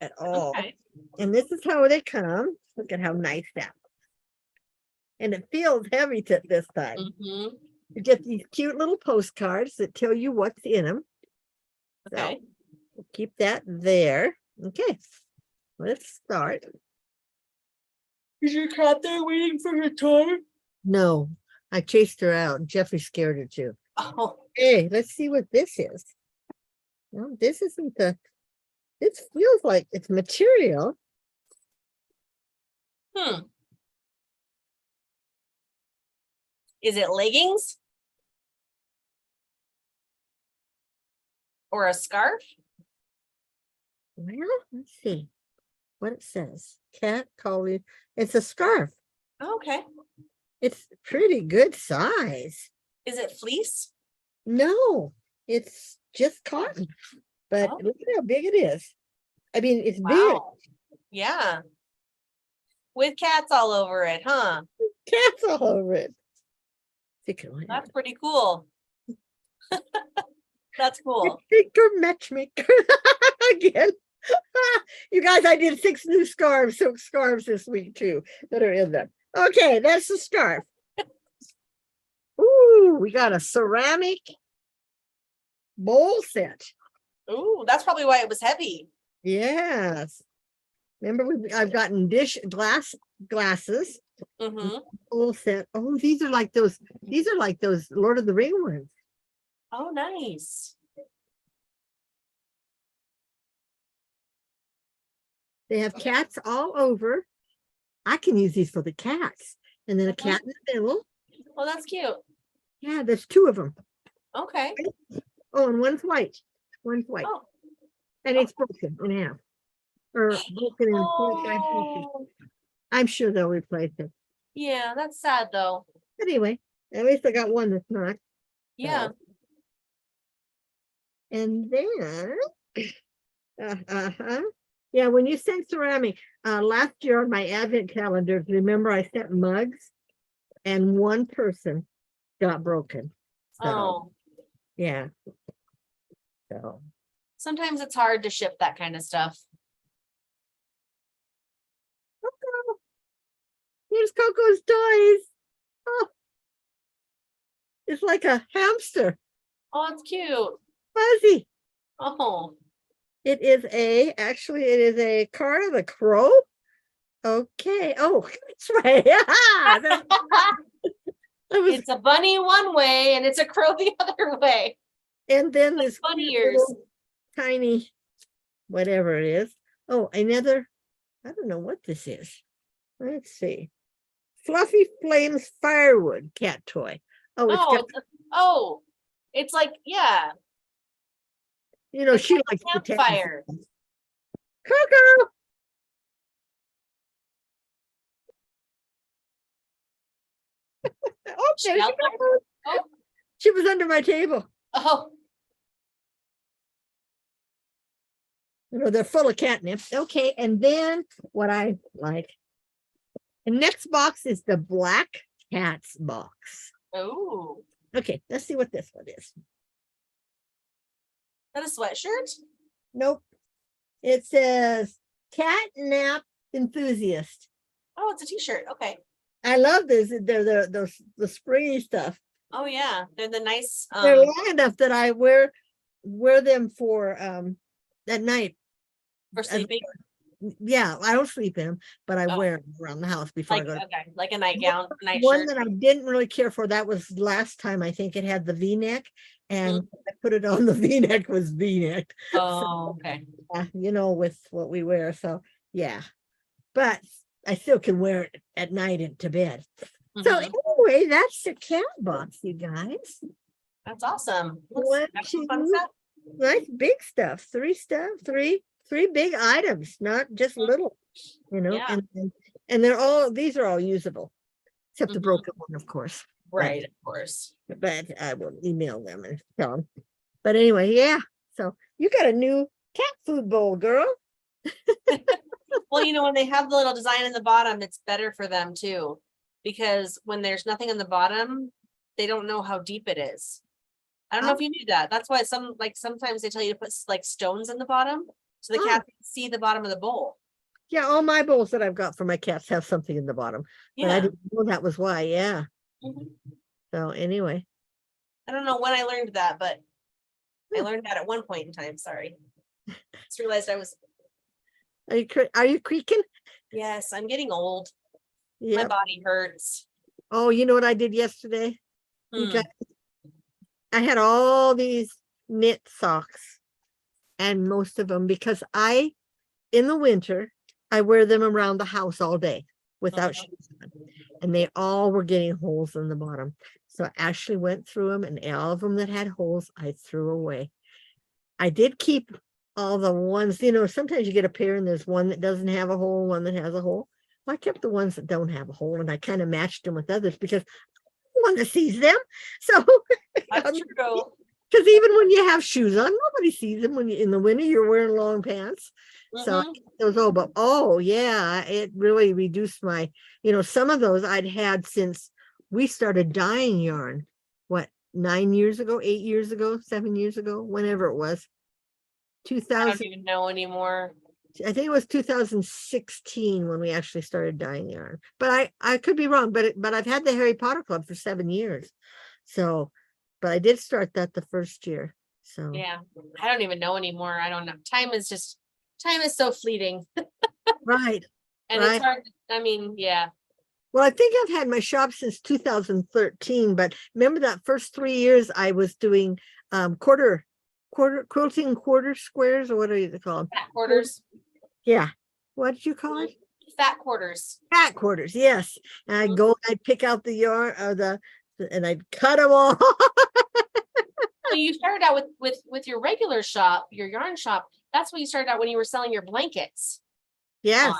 [SPEAKER 2] at all.
[SPEAKER 1] Okay.
[SPEAKER 2] And this is how they come. Look at how nice that. And it feels heavy this time.
[SPEAKER 1] Mhm.
[SPEAKER 2] You get these cute little postcards that tell you what's in them.
[SPEAKER 1] Okay.
[SPEAKER 2] We'll keep that there. Okay, let's start.
[SPEAKER 1] Is your cat there waiting for her toy?
[SPEAKER 2] No, I chased her out. Jeffrey scared her too.
[SPEAKER 1] Oh,
[SPEAKER 2] Hey, let's see what this is. No, this isn't the, this feels like it's material.
[SPEAKER 1] is it leggings? Or a scarf?
[SPEAKER 2] Well, let's see what it says. Cat collie. It's a scarf.
[SPEAKER 1] Okay.
[SPEAKER 2] It's pretty good size.
[SPEAKER 1] Is it fleece?
[SPEAKER 2] No, it's just cotton. But
[SPEAKER 1] Oh.
[SPEAKER 2] look at how big it is. I mean, it's big.
[SPEAKER 1] Wow. Yeah. With cats all over it, huh?
[SPEAKER 2] Cats all over it. Take it away.
[SPEAKER 1] That's pretty cool. That's cool.
[SPEAKER 2] Matchmaker again. You guys, I did 6 new silk scarves this week too that are in there. Okay, that's the scarf. Ooh, we got a ceramic bowl set.
[SPEAKER 1] Ooh, that's probably why it was heavy.
[SPEAKER 2] Yes. Remember, I've gotten glasses.
[SPEAKER 1] Mm-hmm.
[SPEAKER 2] Bowl set. Oh, these are like those Lord of the Ring ones.
[SPEAKER 1] Oh, nice.
[SPEAKER 2] They have cats all over. I can use these for the cats. And then a cat in the middle.
[SPEAKER 1] Well, that's cute.
[SPEAKER 2] Yeah, there's 2 of them.
[SPEAKER 1] Okay.
[SPEAKER 2] Oh, and one's white. One's white.
[SPEAKER 1] Oh.
[SPEAKER 2] And it's broken in half. Or broken in 45 pieces.
[SPEAKER 1] Oh,
[SPEAKER 2] I'm sure they'll replace it.
[SPEAKER 1] yeah, that's sad though.
[SPEAKER 2] Anyway, at least I got one that's not.
[SPEAKER 1] Yeah.
[SPEAKER 2] And then, yeah, when you sent ceramic, last year on my advent calendar, remember I sent mugs? and one person got broken. So,
[SPEAKER 1] Oh,
[SPEAKER 2] yeah. So,
[SPEAKER 1] sometimes it's hard to ship that kind of stuff.
[SPEAKER 2] here's Coco's toys. Oh, it's like a hamster,
[SPEAKER 1] Oh, it's cute.
[SPEAKER 2] fuzzy.
[SPEAKER 1] Oh,
[SPEAKER 2] Actually, it is a card of the crow. Okay. Oh, that's right. that was,
[SPEAKER 1] it's a bunny one way and it's a crow the other way.
[SPEAKER 2] and then this
[SPEAKER 1] Bunny
[SPEAKER 2] cute
[SPEAKER 1] ears.
[SPEAKER 2] little tiny, whatever it is. Oh, another, I don't know what this is. Let's see. Fluffy Flames firewood cat toy. Oh, it's got,
[SPEAKER 1] It's like, yeah, it's
[SPEAKER 2] she
[SPEAKER 1] like a
[SPEAKER 2] likes to tell
[SPEAKER 1] campfire.
[SPEAKER 2] Coco. Oh, there she
[SPEAKER 1] Shelter?
[SPEAKER 2] goes.
[SPEAKER 1] Oh.
[SPEAKER 2] She was under my table.
[SPEAKER 1] Oh,
[SPEAKER 2] They're full of catnip. Okay, and then what I like. The next box is the Black Cats box.
[SPEAKER 1] oh,
[SPEAKER 2] Okay, let's see what this one is.
[SPEAKER 1] is that a sweatshirt?
[SPEAKER 2] Nope. It says Cat Nap Enthusiast.
[SPEAKER 1] Oh, it's a t-shirt. Okay.
[SPEAKER 2] I love this. They're the springy stuff.
[SPEAKER 1] Oh yeah, they're the nice.
[SPEAKER 2] They're long enough that I wear them for at night.
[SPEAKER 1] For sleeping.
[SPEAKER 2] Yeah, I don't sleep in them, but I
[SPEAKER 1] Oh.
[SPEAKER 2] wear them around the house before I
[SPEAKER 1] Like
[SPEAKER 2] go.
[SPEAKER 1] okay, like a nightgown, night
[SPEAKER 2] One
[SPEAKER 1] shirt.
[SPEAKER 2] that I didn't really care for, that was last time. I think it had the V-neck, and I put it on. The V-neck was V-neck.
[SPEAKER 1] Oh, okay.
[SPEAKER 2] With what we wear. So yeah, but I still can wear it at night into bed. So
[SPEAKER 1] Mhm.
[SPEAKER 2] anyway, that's the cat box, you guys.
[SPEAKER 1] That's awesome.
[SPEAKER 2] One,
[SPEAKER 1] That's some fun
[SPEAKER 2] two,
[SPEAKER 1] stuff.
[SPEAKER 2] Nice big stuff. Three big items, not just little,
[SPEAKER 1] Yeah.
[SPEAKER 2] and these are all usable, except the
[SPEAKER 1] Mhm.
[SPEAKER 2] broken one, of course.
[SPEAKER 1] Right, of course.
[SPEAKER 2] But I will email them and tell them. But anyway, yeah. So you got a new cat food bowl, girl.
[SPEAKER 1] Well, when they have the little design in the bottom, it's better for them too. Because when there's nothing in the bottom, they don't know how deep it is. I don't know if you knew that. That's why sometimes they tell you to put like stones in the bottom so the cat can see the bottom of the bowl.
[SPEAKER 2] Yeah, all my bowls that I've got for my cats have something in the bottom. But I
[SPEAKER 1] Yeah.
[SPEAKER 2] didn't know that was why. Yeah.
[SPEAKER 1] Mhm.
[SPEAKER 2] So anyway.
[SPEAKER 1] I don't know when I learned that, but I learned that at one point in time. Sorry. Just realized I was.
[SPEAKER 2] Are you creaking?
[SPEAKER 1] Yes, I'm getting old. My
[SPEAKER 2] Yeah.
[SPEAKER 1] body hurts.
[SPEAKER 2] Oh, you know what I did yesterday? You
[SPEAKER 1] Hmm.
[SPEAKER 2] guys, I had all these knit socks, and most of them, because in the winter, I wear them around the house all day without
[SPEAKER 1] Mhm.
[SPEAKER 2] shoes on, and they all were getting holes in the bottom. So Ashley went through them, and all of them that had holes, I threw away. I did keep all the ones, sometimes you get a pair and there's one that doesn't have a hole, one that has a hole. Well, I kept the ones that don't have a hole, and I kind of matched them with others because one that sees them. So
[SPEAKER 1] That's true.
[SPEAKER 2] because even when you have shoes on, nobody sees them. When you in the winter, you're wearing long pants. So
[SPEAKER 1] Mhm.
[SPEAKER 2] those, but yeah, it really reduced my, some of those I'd had since we started dyeing yarn. What, 9 years ago, 8 years ago, 7 years ago, whenever it was.
[SPEAKER 1] I don't
[SPEAKER 2] 2000,
[SPEAKER 1] even know anymore.
[SPEAKER 2] I think it was 2016 when we actually started dyeing yarn. But I could be wrong. But I've had the Harry Potter Club for 7 years. So, but I did start that the first year. So
[SPEAKER 1] Yeah, I don't even know anymore. I don't know. Time is so fleeting.
[SPEAKER 2] right.
[SPEAKER 1] And
[SPEAKER 2] Right.
[SPEAKER 1] it's hard. I mean, yeah.
[SPEAKER 2] Well, I think I've had my shop since 2013, but remember that first 3 years I was doing quilting quarter squares, or what are you called?
[SPEAKER 1] Fat quarters.
[SPEAKER 2] Yeah. What did you call it?
[SPEAKER 1] Fat quarters.
[SPEAKER 2] Fat quarters, yes. And I'd
[SPEAKER 1] Mhm.
[SPEAKER 2] go, I'd pick out the yarn or and I'd cut them all.
[SPEAKER 1] So you started out with your regular shop, your yarn shop. That's what you started out when you were selling your blankets.
[SPEAKER 2] Yes.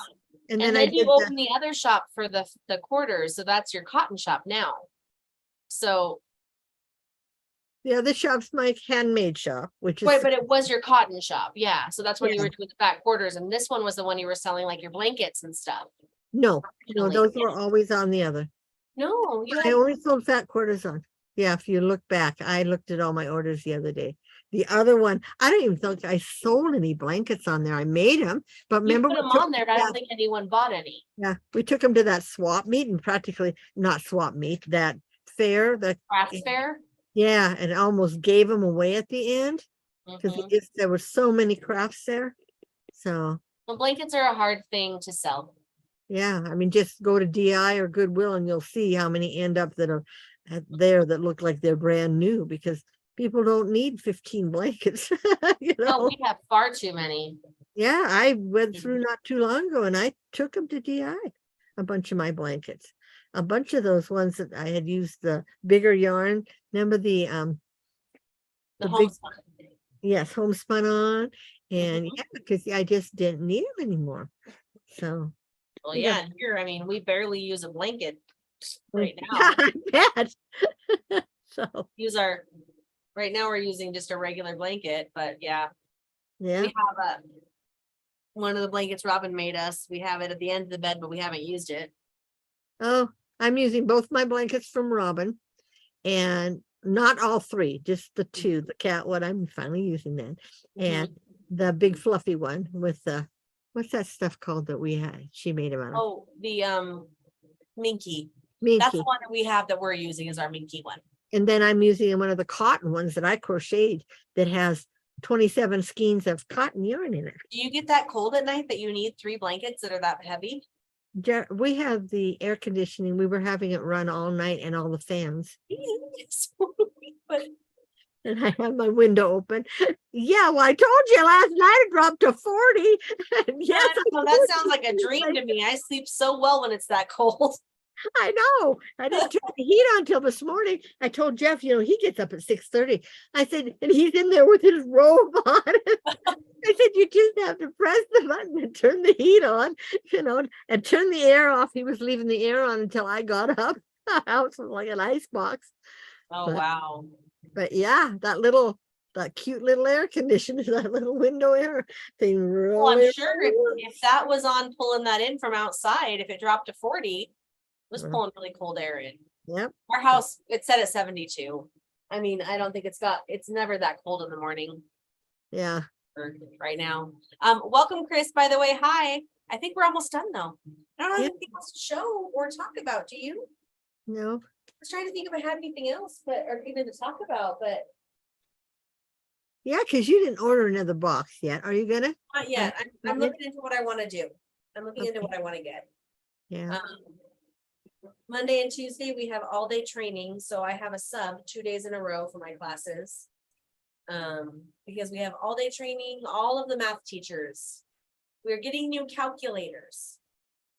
[SPEAKER 1] And
[SPEAKER 2] then
[SPEAKER 1] then
[SPEAKER 2] I
[SPEAKER 1] you
[SPEAKER 2] did
[SPEAKER 1] opened the other shop for the quarters. So that's your cotton shop now. So
[SPEAKER 2] the other shop's my handmade shop, which is
[SPEAKER 1] wait, but it was your cotton shop. Yeah. So that's when you
[SPEAKER 2] Yeah.
[SPEAKER 1] were doing the fat quarters. And this one was the one you were selling like your blankets and stuff.
[SPEAKER 2] no,
[SPEAKER 1] Originally.
[SPEAKER 2] those were always on the other.
[SPEAKER 1] No, you
[SPEAKER 2] I
[SPEAKER 1] have,
[SPEAKER 2] only sold fat cortisone. Yeah, if you look back, I looked at all my orders the other day. The other one, I don't even think I sold any blankets on there. I made them, but
[SPEAKER 1] you
[SPEAKER 2] remember
[SPEAKER 1] put
[SPEAKER 2] we
[SPEAKER 1] them
[SPEAKER 2] took,
[SPEAKER 1] on there, but I
[SPEAKER 2] yeah,
[SPEAKER 1] don't think anyone bought any.
[SPEAKER 2] yeah, we took them to that swap meet and practically not swap meet, that fair,
[SPEAKER 1] Craft fair.
[SPEAKER 2] yeah, and almost gave them away at the end because
[SPEAKER 1] Mhm.
[SPEAKER 2] there were so many crafts there. So
[SPEAKER 1] Well, blankets are a hard thing to sell.
[SPEAKER 2] yeah, I mean, just go to DI or Goodwill and you'll see how many end up that are there that look like they're brand new because people don't need 15 blankets, you
[SPEAKER 1] No,
[SPEAKER 2] know.
[SPEAKER 1] we have far too many.
[SPEAKER 2] Yeah, I went
[SPEAKER 1] Mhm.
[SPEAKER 2] through not too long ago and I took them to DI, a bunch of my blankets, a bunch of those ones that I had used the bigger yarn. Remember the
[SPEAKER 1] The
[SPEAKER 2] big,
[SPEAKER 1] homespun.
[SPEAKER 2] yes, homespun on, and
[SPEAKER 1] Mhm.
[SPEAKER 2] yeah, because I just didn't need them anymore. So
[SPEAKER 1] Well,
[SPEAKER 2] you got-
[SPEAKER 1] yeah, and here, I mean, we barely use a blanket right
[SPEAKER 2] yeah,
[SPEAKER 1] now.
[SPEAKER 2] I bet. So
[SPEAKER 1] Right now we're using just a regular blanket, but yeah,
[SPEAKER 2] yeah.
[SPEAKER 1] we have one of the blankets Robin made us. We have it at the end of the bed, but we haven't used it.
[SPEAKER 2] Oh, I'm using both my blankets from Robin and not all three, just the two, the cat one. I'm finally using that. And the big fluffy one with the, what's that stuff called that we had? She made them out of
[SPEAKER 1] Oh, the Minky. That's
[SPEAKER 2] Minky.
[SPEAKER 1] the one that we have that we're using is our Minky one.
[SPEAKER 2] And then I'm using one of the cotton ones that I crocheted that has 27 skeins of cotton yarn in it.
[SPEAKER 1] Do you get that cold at night that you need 3 blankets that are that heavy?
[SPEAKER 2] We have the air conditioning. We were having it run all night and all the fans.
[SPEAKER 1] But
[SPEAKER 2] And I have my window open. Yeah, well, I told you last night it dropped to 40. Yes,
[SPEAKER 1] well, that sounds like a dream to me. I sleep so well when it's that cold.
[SPEAKER 2] I know. I didn't turn the heat on till this morning. I told Jeff, he gets up at 6:30. I said, and he's in there with his robe on. I said, you just have to press the button and turn the heat on, and turn the air off. He was leaving the air on until I got up. House was like an ice box.
[SPEAKER 1] Oh, wow.
[SPEAKER 2] But yeah, that cute little air conditioner, that little window air thing.
[SPEAKER 1] Well, I'm
[SPEAKER 2] Really,
[SPEAKER 1] sure if that was on pulling that in from outside, if it dropped to 40, it was pulling really cold air in.
[SPEAKER 2] Yep.
[SPEAKER 1] Our house, it's set at 72. I mean, I don't think it's never that cold in the morning
[SPEAKER 2] Yeah.
[SPEAKER 1] or right now. Welcome, Chris, by the way. Hi. I think we're almost done though. I don't have
[SPEAKER 2] Yeah.
[SPEAKER 1] anything else to show or talk about. Do you?
[SPEAKER 2] No.
[SPEAKER 1] I was trying to think if I had anything else, or even to talk about, but
[SPEAKER 2] Yeah, because you didn't order another box yet. Are you gonna?
[SPEAKER 1] not yet. I'm
[SPEAKER 2] Not yet?
[SPEAKER 1] looking into what I want to do. I'm looking into
[SPEAKER 2] Okay.
[SPEAKER 1] what I want to get.
[SPEAKER 2] Yeah.
[SPEAKER 1] Monday and Tuesday, we have all day training, so I have a sub 2 days in a row for my classes. Because we have all day training, all of the math teachers. We're getting new calculators.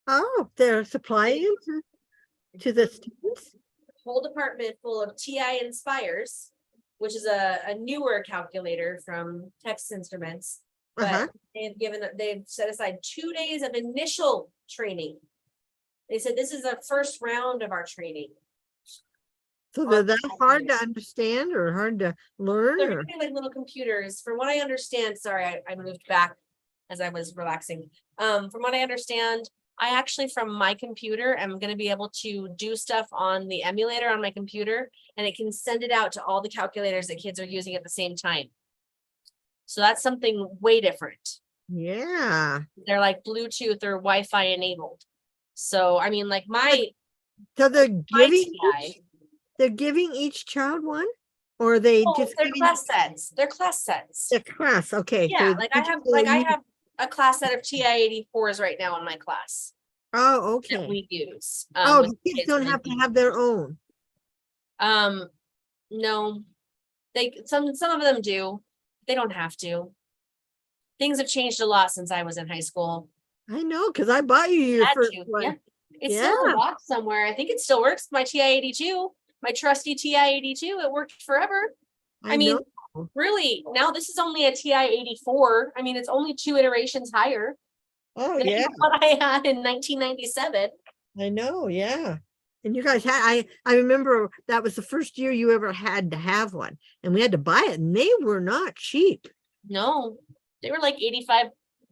[SPEAKER 2] Oh, they're supplying them to the students?
[SPEAKER 1] Whole department full of TI Inspires, which is a newer calculator from Texas Instruments.
[SPEAKER 2] Uh-huh.
[SPEAKER 1] But they've set aside 2 days of initial training. They said this is the first round of our training.
[SPEAKER 2] So they're that hard to understand or hard to learn?
[SPEAKER 1] They're
[SPEAKER 2] Or?
[SPEAKER 1] really like little computers. From what I understand, sorry, I moved back as I was relaxing. From what I understand, I actually from my computer am going to be able to do stuff on the emulator on my computer, and it can send it out to all the calculators that kids are using at the same time. So that's something way different.
[SPEAKER 2] Yeah.
[SPEAKER 1] They're like Bluetooth or Wi-Fi enabled. So I mean, like
[SPEAKER 2] So they're
[SPEAKER 1] my
[SPEAKER 2] giving each child one? Or are they just
[SPEAKER 1] they're
[SPEAKER 2] giving
[SPEAKER 1] class sets. They're class sets.
[SPEAKER 2] the class? Okay.
[SPEAKER 1] Yeah,
[SPEAKER 2] so
[SPEAKER 1] like I have a class set of TI 84s right now in my class
[SPEAKER 2] Oh,
[SPEAKER 1] that
[SPEAKER 2] okay.
[SPEAKER 1] we use.
[SPEAKER 2] Oh,
[SPEAKER 1] with
[SPEAKER 2] the kids
[SPEAKER 1] kids
[SPEAKER 2] don't
[SPEAKER 1] and
[SPEAKER 2] have to
[SPEAKER 1] then
[SPEAKER 2] have their own.
[SPEAKER 1] No, some of them do. They don't have to. Things have changed a lot since I was in high school.
[SPEAKER 2] I know, because I bought you your
[SPEAKER 1] Had
[SPEAKER 2] first
[SPEAKER 1] to,
[SPEAKER 2] one.
[SPEAKER 1] yeah. It's still in a
[SPEAKER 2] Yeah.
[SPEAKER 1] box somewhere. I think it still works. My TI 82, my trusty TI 82, it worked forever. I mean,
[SPEAKER 2] know.
[SPEAKER 1] really, now this is only a TI 84. I mean, it's only 2 iterations higher
[SPEAKER 2] Oh,
[SPEAKER 1] than
[SPEAKER 2] yeah.
[SPEAKER 1] what I had in 1997.
[SPEAKER 2] I know, yeah. And you guys had, I remember that was the first year you ever had to have one, and we had to buy it, and they were not cheap.
[SPEAKER 1] No, they were like 85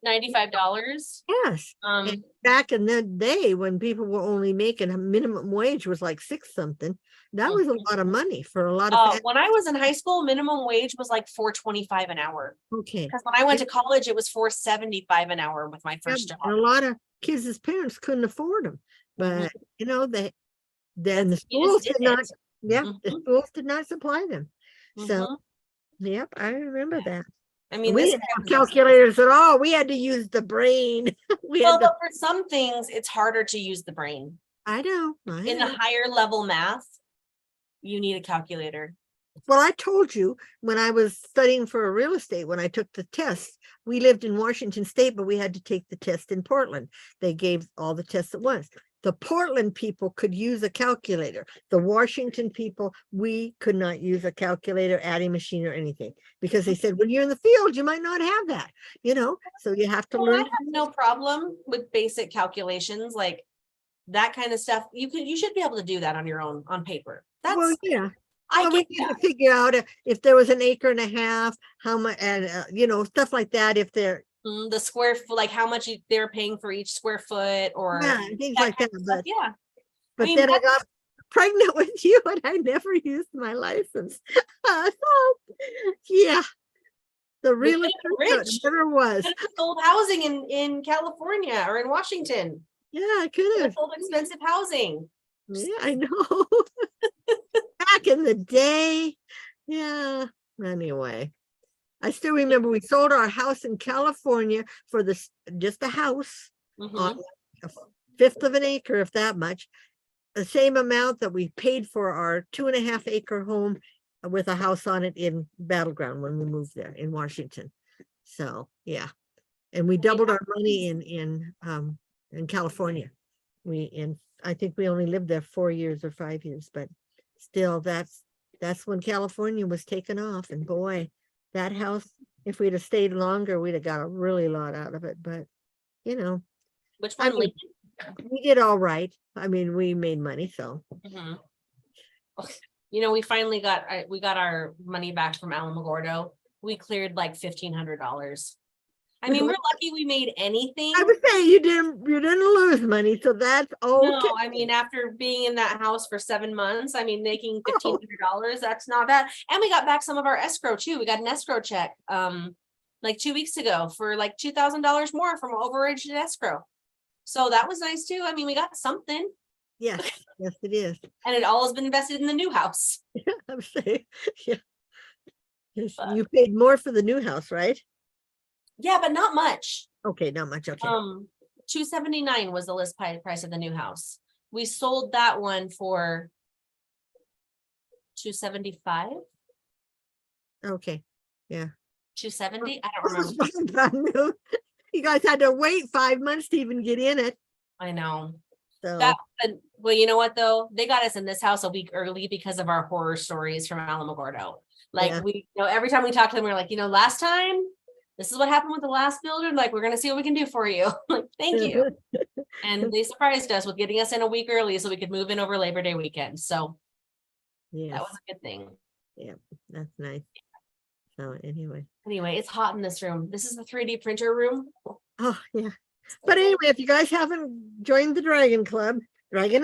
[SPEAKER 1] $95.
[SPEAKER 2] Yes. And back in the day when people were only making a minimum wage was like six something, that was a lot of money for a lot of.
[SPEAKER 1] When I was in high school, minimum wage was like $4.25 an hour.
[SPEAKER 2] Okay.
[SPEAKER 1] Because when I went to college, it was $4.75 an hour with my first job.
[SPEAKER 2] And a lot of kids' parents couldn't afford them, but you know, then the schools did not. Yeah, the schools did not supply them. So, yep, I remember that.
[SPEAKER 1] I mean,
[SPEAKER 2] We
[SPEAKER 1] this
[SPEAKER 2] didn't have calculators at all. We had to use the brain.
[SPEAKER 1] well, but for some things, it's harder to use the brain.
[SPEAKER 2] I know.
[SPEAKER 1] In the higher level math, you need a calculator.
[SPEAKER 2] Well, I told you when I was studying for a real estate, when I took the test, we lived in Washington State, but we had to take the test in Portland. They gave all the tests at once. The Portland people could use a calculator. The Washington people, we could not use a calculator, adding machine or anything, because they said, when you're in the field, you might not have that, you know, so you have to learn.
[SPEAKER 1] I have no problem with basic calculations, like that kind of stuff. You should be able to do that on your own, on paper. That's,
[SPEAKER 2] well, yeah.
[SPEAKER 1] I
[SPEAKER 2] we need to figure out if there was an acre and a half, how much, and you know, stuff like that. If they're
[SPEAKER 1] the square foot, like how much they're paying for each square foot, or
[SPEAKER 2] things like that. But
[SPEAKER 1] yeah,
[SPEAKER 2] but then I got pregnant with you, and I never used my license. So yeah, the real estate never was.
[SPEAKER 1] Sold housing in California or in Washington.
[SPEAKER 2] Yeah, I could have
[SPEAKER 1] sold expensive housing.
[SPEAKER 2] Yeah, I know. Back in the day. Yeah. Anyway, I still remember we sold our house in California for just a house on a fifth of an acre, if that much, the same amount that we paid for our 2.5 acre home with a house on it in Battleground when we moved there in Washington. So yeah, and we doubled our money in California. I think we only lived there 4 years or 5 years, but still that's when California was taken off. And boy, that house, if we'd have stayed longer, we'd have got a really lot out of it. But you know,
[SPEAKER 1] which one?
[SPEAKER 2] We did all right. I mean, we made money, so
[SPEAKER 1] you know, we finally got our money back from Alamogordo. We cleared like $1,500. I mean, we're lucky we made anything.
[SPEAKER 2] I would say you didn't lose money, so that's okay.
[SPEAKER 1] No, I mean, after being in that house for 7 months, I mean, making $1,500, that's not bad. And we got back some of our escrow too. We got an escrow check like 2 weeks ago for like $2,000 more from overage and escrow. So that was nice too. I mean, we got something.
[SPEAKER 2] Yes, yes, it is.
[SPEAKER 1] And it all has been invested in the new house.
[SPEAKER 2] Yeah, I'm saying, yeah. Yes, you paid more for the new house, right?
[SPEAKER 1] Yeah, but not much.
[SPEAKER 2] Okay, not much. Okay.
[SPEAKER 1] $279 was the list price of the new house. We sold that one for $275.
[SPEAKER 2] Okay. Yeah.
[SPEAKER 1] $270. I don't remember.
[SPEAKER 2] You guys had to wait 5 months to even get in it.
[SPEAKER 1] I know.
[SPEAKER 2] So
[SPEAKER 1] well, you know what though? They got us in this house a week early because of our horror stories from Alamogordo. Like we, you know, every time we talk to them, we're like, you know, last time, this is what happened with the last builder. Like, we're going to see what we can do for you. Like, thank you. And they surprised us with getting us in a week early so we could move in over Labor Day weekend. So that was a good thing.
[SPEAKER 2] Yeah, that's nice. So anyway,
[SPEAKER 1] it's hot in this room. This is the 3D printer room.
[SPEAKER 2] Oh yeah. But anyway, if you guys haven't joined the Dragon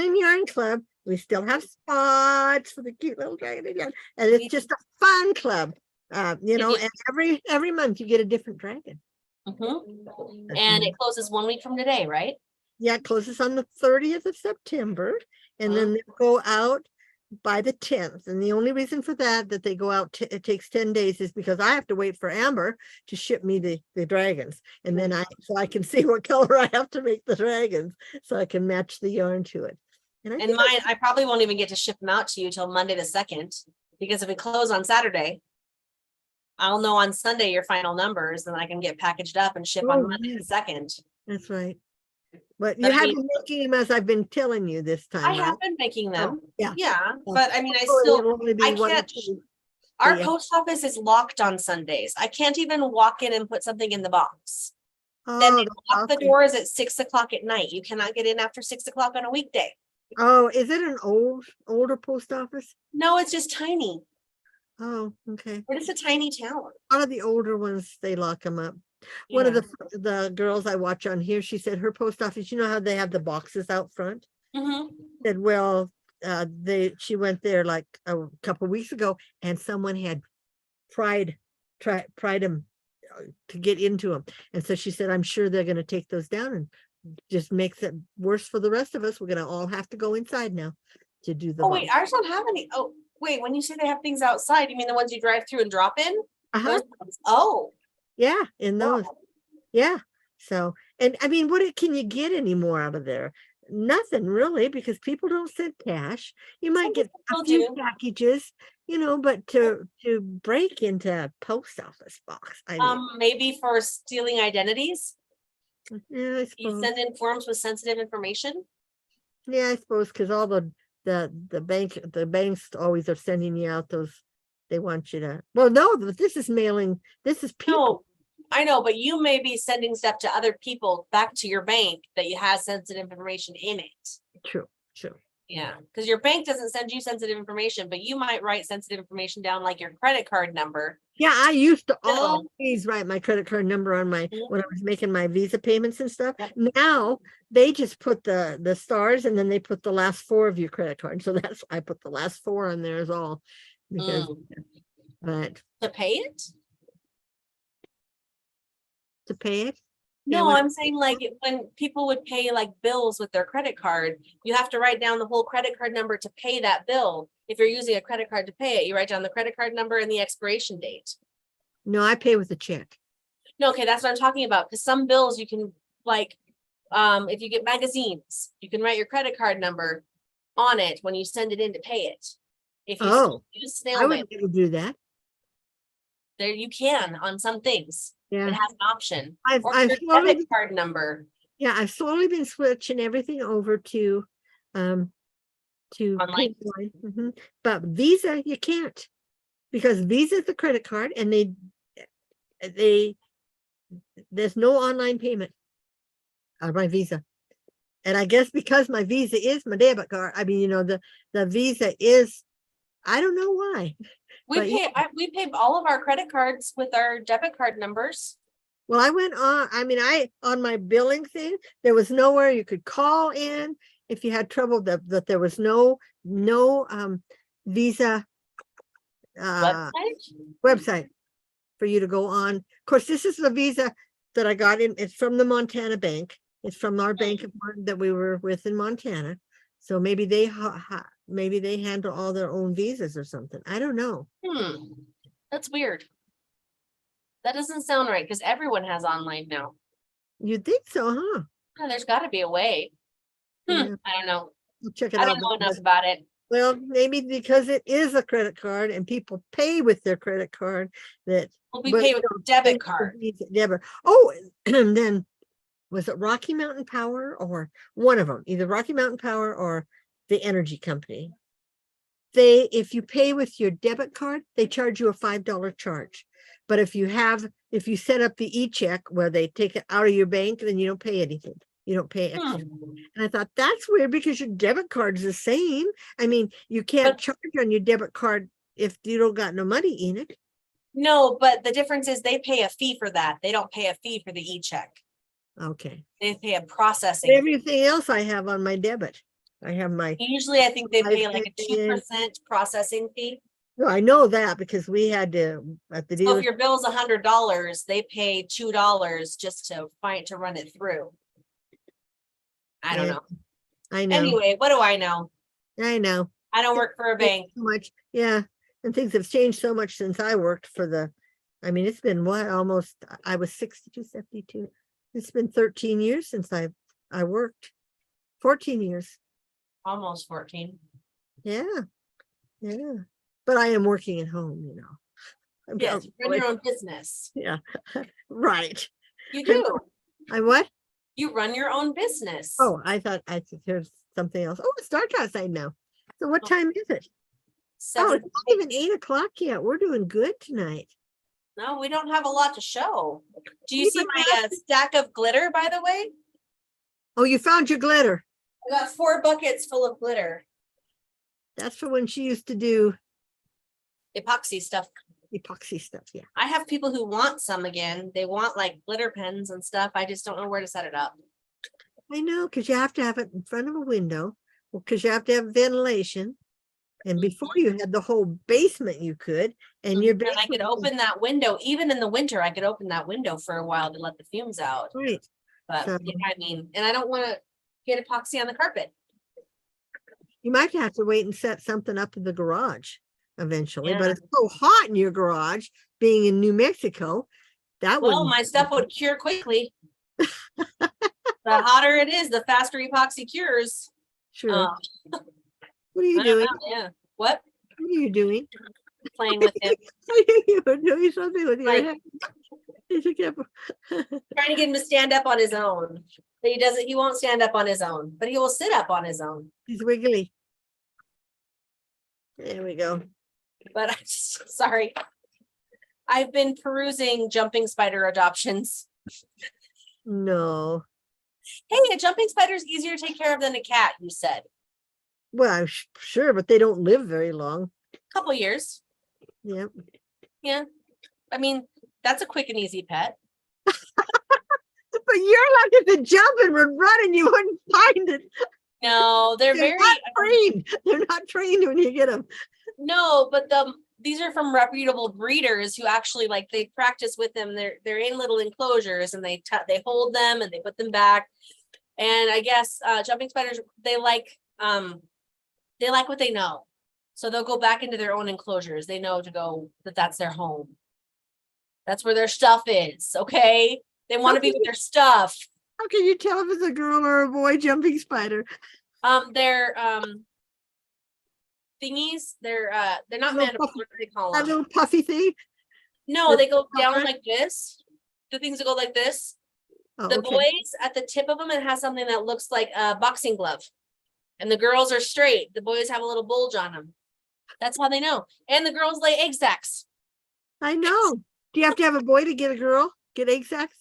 [SPEAKER 2] and Yarn Club, we still have spots for the cute little dragon and yarn. And it's just a fun club. You know, and every month you get a different dragon.
[SPEAKER 1] And it closes 1 week from today, right?
[SPEAKER 2] Yeah, it closes on the 30th of September, and then they go out by the 10th. And the only reason for that they go out, it takes 10 days, is because I have to wait for Amber to ship me the dragons, and then so I can see what color I have to make the dragons, so I can match the yarn to it. And
[SPEAKER 1] mine, I probably won't even get to ship them out to you till Monday the 2nd, because if we close on Saturday, I'll know on Sunday your final numbers, and I can get packaged up and ship on Monday the 2nd.
[SPEAKER 2] That's right. But you have been making them as I've been telling you this time.
[SPEAKER 1] I have been making them. Yeah.
[SPEAKER 2] Oh.
[SPEAKER 1] But I mean, I can't. Our post office is locked on Sundays. I can't even walk in and put something in the box. Then they lock the doors at 6 o'clock at night. You cannot get in after 6 o'clock on a weekday.
[SPEAKER 2] Oh, is it an older post office?
[SPEAKER 1] No, it's just tiny.
[SPEAKER 2] Oh, okay.
[SPEAKER 1] We're just a tiny town.
[SPEAKER 2] A lot of the older ones, they lock them up One of
[SPEAKER 1] Yeah.
[SPEAKER 2] the girls I watch on here, she said her post office, you know how they have the boxes out front?
[SPEAKER 1] Mhm.
[SPEAKER 2] Said, well, she went there like a couple weeks ago and someone had pried them to get into them. And so she said, I'm sure they're going to take those down and just makes it worse for the rest of us. We're going to all have to go inside now to do the
[SPEAKER 1] Oh, wait,
[SPEAKER 2] box.
[SPEAKER 1] ours don't have any. Oh, wait, when you say they have things outside, you mean the ones you drive through and drop in?
[SPEAKER 2] Uh-huh.
[SPEAKER 1] Those ones? Oh,
[SPEAKER 2] Yeah, in those.
[SPEAKER 1] wow.
[SPEAKER 2] Yeah. So, and I mean, can you get any more out of there? Nothing really, because people don't send cash. You might
[SPEAKER 1] Some
[SPEAKER 2] get
[SPEAKER 1] people
[SPEAKER 2] a few
[SPEAKER 1] do.
[SPEAKER 2] packages, but to break into a post office box, I mean,
[SPEAKER 1] Maybe for stealing identities,
[SPEAKER 2] yeah, I
[SPEAKER 1] you
[SPEAKER 2] suppose.
[SPEAKER 1] send in forms with sensitive information.
[SPEAKER 2] Yeah, I suppose because all the banks always are sending you out those. They want you to. Well, no, but this is mailing. This is people.
[SPEAKER 1] No, I know, but you may be sending stuff to other people back to your bank that you have sensitive information in it.
[SPEAKER 2] True.
[SPEAKER 1] Yeah, because your bank doesn't send you sensitive information, but you might write sensitive information down like your credit card number.
[SPEAKER 2] Yeah, I used to
[SPEAKER 1] No.
[SPEAKER 2] always write my credit card number on my
[SPEAKER 1] Mhm.
[SPEAKER 2] when I was making my Visa payments and stuff.
[SPEAKER 1] Yep.
[SPEAKER 2] Now they just put the stars and then they put the last four of your credit card. So I put the last four on there as all because but
[SPEAKER 1] To pay it?
[SPEAKER 2] to pay it. Yeah,
[SPEAKER 1] No,
[SPEAKER 2] when-
[SPEAKER 1] I'm saying like when people would pay like bills with their credit card, you have to write down the whole credit card number to pay that bill. If you're using a credit card to pay it, you write down the credit card number and the expiration date.
[SPEAKER 2] No, I pay with a check.
[SPEAKER 1] No, okay, that's what I'm talking about. Because some bills you can like, if you get magazines, you can write your credit card number on it when you send it in to pay it. If you
[SPEAKER 2] Oh,
[SPEAKER 1] use
[SPEAKER 2] I
[SPEAKER 1] snail mail,
[SPEAKER 2] would never do that.
[SPEAKER 1] there you can on some things. It
[SPEAKER 2] Yeah,
[SPEAKER 1] has an option.
[SPEAKER 2] I've
[SPEAKER 1] Or
[SPEAKER 2] I've
[SPEAKER 1] your
[SPEAKER 2] slowly
[SPEAKER 1] debit card number
[SPEAKER 2] I've slowly been switching everything over to
[SPEAKER 1] online.
[SPEAKER 2] pay online. Mhm. But Visa, you can't because Visa is the credit card and there's no online payment on my Visa. And I guess because my Visa is my debit card, I mean, the Visa is, I don't know why.
[SPEAKER 1] We
[SPEAKER 2] But
[SPEAKER 1] pay, we pay all of our credit cards with our debit card numbers.
[SPEAKER 2] Well, I went on, on my billing thing, there was nowhere you could call in if you had trouble that there was no Visa website for you to go on. Of course, this is the Visa that I got in. It's from the Montana bank. It's from our bank that we were with in Montana. So maybe they handle all their own visas or something. I don't know.
[SPEAKER 1] That's weird. That doesn't sound right because everyone has online now.
[SPEAKER 2] You'd think so, huh?
[SPEAKER 1] Yeah, there's got to be a way.
[SPEAKER 2] Yeah.
[SPEAKER 1] I don't know.
[SPEAKER 2] We'll check it
[SPEAKER 1] I
[SPEAKER 2] out.
[SPEAKER 1] don't know enough about it.
[SPEAKER 2] Well, maybe because it is a credit card and people pay with their credit card that.
[SPEAKER 1] We'll be
[SPEAKER 2] but
[SPEAKER 1] paid with
[SPEAKER 2] don't
[SPEAKER 1] a debit
[SPEAKER 2] pay with
[SPEAKER 1] card.
[SPEAKER 2] Visa, debit. Oh, and then was it Rocky Mountain Power or one of them, either Rocky Mountain Power or the energy company? If you pay with your debit card, they charge you a $5 charge. But if you set up the e-check where they take it out of your bank, then you don't pay anything. You don't pay extra. And I thought that's weird because your debit card is the same. I mean, you can't charge on your debit card if you don't got no money in it.
[SPEAKER 1] No, but the difference is they pay a fee for that. They don't pay a fee for the e-check.
[SPEAKER 2] Okay.
[SPEAKER 1] They pay a processing.
[SPEAKER 2] Everything else I have on my debit. I have my.
[SPEAKER 1] Usually I think they pay like a
[SPEAKER 2] Yeah.
[SPEAKER 1] 2% processing fee.
[SPEAKER 2] No, I know that because we had to at the
[SPEAKER 1] So
[SPEAKER 2] dealer.
[SPEAKER 1] if your bill's $100, they pay $2 just to run it through. I don't know.
[SPEAKER 2] I know.
[SPEAKER 1] Anyway, what do I know?
[SPEAKER 2] I know.
[SPEAKER 1] I don't work for a bank.
[SPEAKER 2] So much, yeah. And things have changed so much since I worked for it's been almost, I was 62, 72. It's been 13 years since I worked. 14 years.
[SPEAKER 1] Almost 14.
[SPEAKER 2] Yeah. Yeah. But I am working at home,
[SPEAKER 1] Yes, run your own business.
[SPEAKER 2] Yeah. Right.
[SPEAKER 1] You do.
[SPEAKER 2] I what?
[SPEAKER 1] You run your own business.
[SPEAKER 2] Oh, I thought there's something else. Oh, it's dark outside now. So what time is it? Oh,
[SPEAKER 1] 7.
[SPEAKER 2] it's not even 8 o'clock yet. We're doing good tonight.
[SPEAKER 1] No, we don't have a lot to show. Do you
[SPEAKER 2] Yeah,
[SPEAKER 1] see
[SPEAKER 2] but
[SPEAKER 1] my stack of glitter, by the way?
[SPEAKER 2] Oh, you found your glitter.
[SPEAKER 1] I got 4 buckets full of glitter.
[SPEAKER 2] That's for when she used to do.
[SPEAKER 1] Epoxy stuff.
[SPEAKER 2] Epoxy stuff, yeah.
[SPEAKER 1] I have people who want some again. They want like glitter pens and stuff. I just don't know where to set it up.
[SPEAKER 2] I know, because you have to have it in front of a window, because you have to have ventilation. And before you had the whole basement, you could, and your
[SPEAKER 1] And I
[SPEAKER 2] basement
[SPEAKER 1] could
[SPEAKER 2] was-
[SPEAKER 1] open that window, even in the winter, I could open that window for a while to let the fumes out.
[SPEAKER 2] Right.
[SPEAKER 1] But
[SPEAKER 2] So-
[SPEAKER 1] yeah, I mean, and I don't want to get epoxy on the carpet.
[SPEAKER 2] You might have to wait and set something up in the garage eventually, but
[SPEAKER 1] Yeah.
[SPEAKER 2] it's so hot in your garage, being in New Mexico. That
[SPEAKER 1] Well,
[SPEAKER 2] would
[SPEAKER 1] my stuff would cure quickly. The hotter it is, the faster epoxy cures.
[SPEAKER 2] sure.
[SPEAKER 1] Um,
[SPEAKER 2] What are
[SPEAKER 1] I
[SPEAKER 2] you
[SPEAKER 1] don't
[SPEAKER 2] doing?
[SPEAKER 1] know, yeah. What?
[SPEAKER 2] What are you doing?
[SPEAKER 1] Playing with him,
[SPEAKER 2] You were doing something with your
[SPEAKER 1] Like-
[SPEAKER 2] head. You should get-
[SPEAKER 1] trying to get him to stand up on his own. But he won't stand up on his own, but he will sit up on his own.
[SPEAKER 2] He's wiggly. There we go.
[SPEAKER 1] But I'm just, sorry. I've been perusing jumping spider adoptions.
[SPEAKER 2] No.
[SPEAKER 1] Hey, a jumping spider is easier to take care of than a cat, you said.
[SPEAKER 2] Well, I'm sure, but they don't live very long.
[SPEAKER 1] Couple years.
[SPEAKER 2] Yep.
[SPEAKER 1] Yeah. I mean, that's a quick and easy pet.
[SPEAKER 2] But you're lucky to jump and run and you wouldn't find it.
[SPEAKER 1] No, they're
[SPEAKER 2] They're
[SPEAKER 1] very
[SPEAKER 2] not trained. They're not trained when you get them.
[SPEAKER 1] no, but these are from reputable breeders who actually like they practice with them. They're in little enclosures and they hold them and they put them back. And I guess jumping spiders they like what they know. So they'll go back into their own enclosures. They know to go that's their home. That's where their stuff is. Okay. They want to be with their stuff.
[SPEAKER 2] How can you tell if it's a girl or a boy jumping spider?
[SPEAKER 1] They're thingies. They're not
[SPEAKER 2] Little
[SPEAKER 1] mandibles.
[SPEAKER 2] puffy-
[SPEAKER 1] What do they call
[SPEAKER 2] That
[SPEAKER 1] them?
[SPEAKER 2] little puffy thing?
[SPEAKER 1] No,
[SPEAKER 2] the
[SPEAKER 1] they go down
[SPEAKER 2] puffer?
[SPEAKER 1] like this. The things that go like this.
[SPEAKER 2] Oh,
[SPEAKER 1] The
[SPEAKER 2] okay.
[SPEAKER 1] boys at the tip of them, it has something that looks like a boxing glove. And the girls are straight. The boys have a little bulge on them. That's how they know. And the girls lay egg sacs.
[SPEAKER 2] I know. Do you have to have a boy to get a girl? Get egg sacs?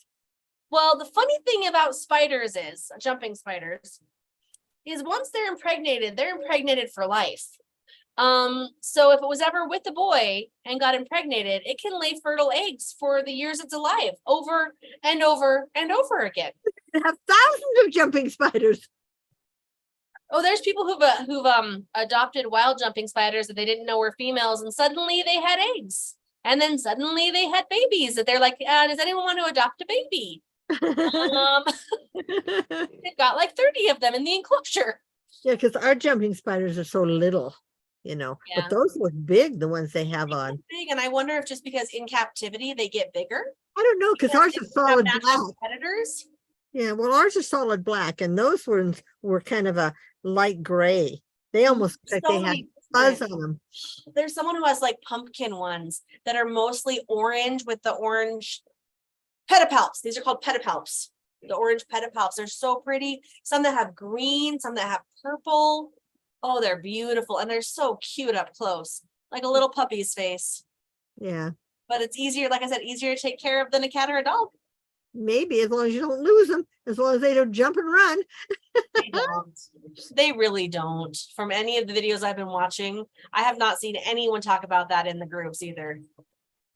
[SPEAKER 1] Well, the funny thing about spiders is, jumping spiders, is once they're impregnated for life. So if it was ever with the boy and got impregnated, it can lay fertile eggs for the years it's alive, over and over and over again.
[SPEAKER 2] They have thousands of jumping spiders.
[SPEAKER 1] Oh, there's people who've adopted wild jumping spiders that they didn't know were females, and suddenly they had eggs, and then suddenly they had babies. That they're like, does anyone want to adopt a baby? They've got like 30 of them in the enclosure.
[SPEAKER 2] Yeah, because our jumping spiders are so little,
[SPEAKER 1] Yeah.
[SPEAKER 2] but those look big, the ones they have on.
[SPEAKER 1] Big, and I wonder if just because in captivity they get bigger.
[SPEAKER 2] I don't know, because ours
[SPEAKER 1] they
[SPEAKER 2] are
[SPEAKER 1] become
[SPEAKER 2] solid
[SPEAKER 1] natural
[SPEAKER 2] black.
[SPEAKER 1] predators.
[SPEAKER 2] Yeah, well, ours are solid black, and those ones were kind of a light gray. They almost look like
[SPEAKER 1] So
[SPEAKER 2] they had
[SPEAKER 1] many
[SPEAKER 2] fuzz
[SPEAKER 1] different-
[SPEAKER 2] on them.
[SPEAKER 1] There's someone who has like pumpkin ones that are mostly orange with the orange pedipalps. These are called pedipalps. The orange pedipalps are so pretty. Some that have green, some that have purple. Oh, they're beautiful. And they're so cute up close, like a little puppy's face.
[SPEAKER 2] Yeah,
[SPEAKER 1] But it's easier, like I said, easier to take care of than a cat or a dog.
[SPEAKER 2] maybe as long as you don't lose them, as long as they don't jump and run.
[SPEAKER 1] They don't. They really don't. From any of the videos I've been watching, I have not seen anyone talk about that in the groups either.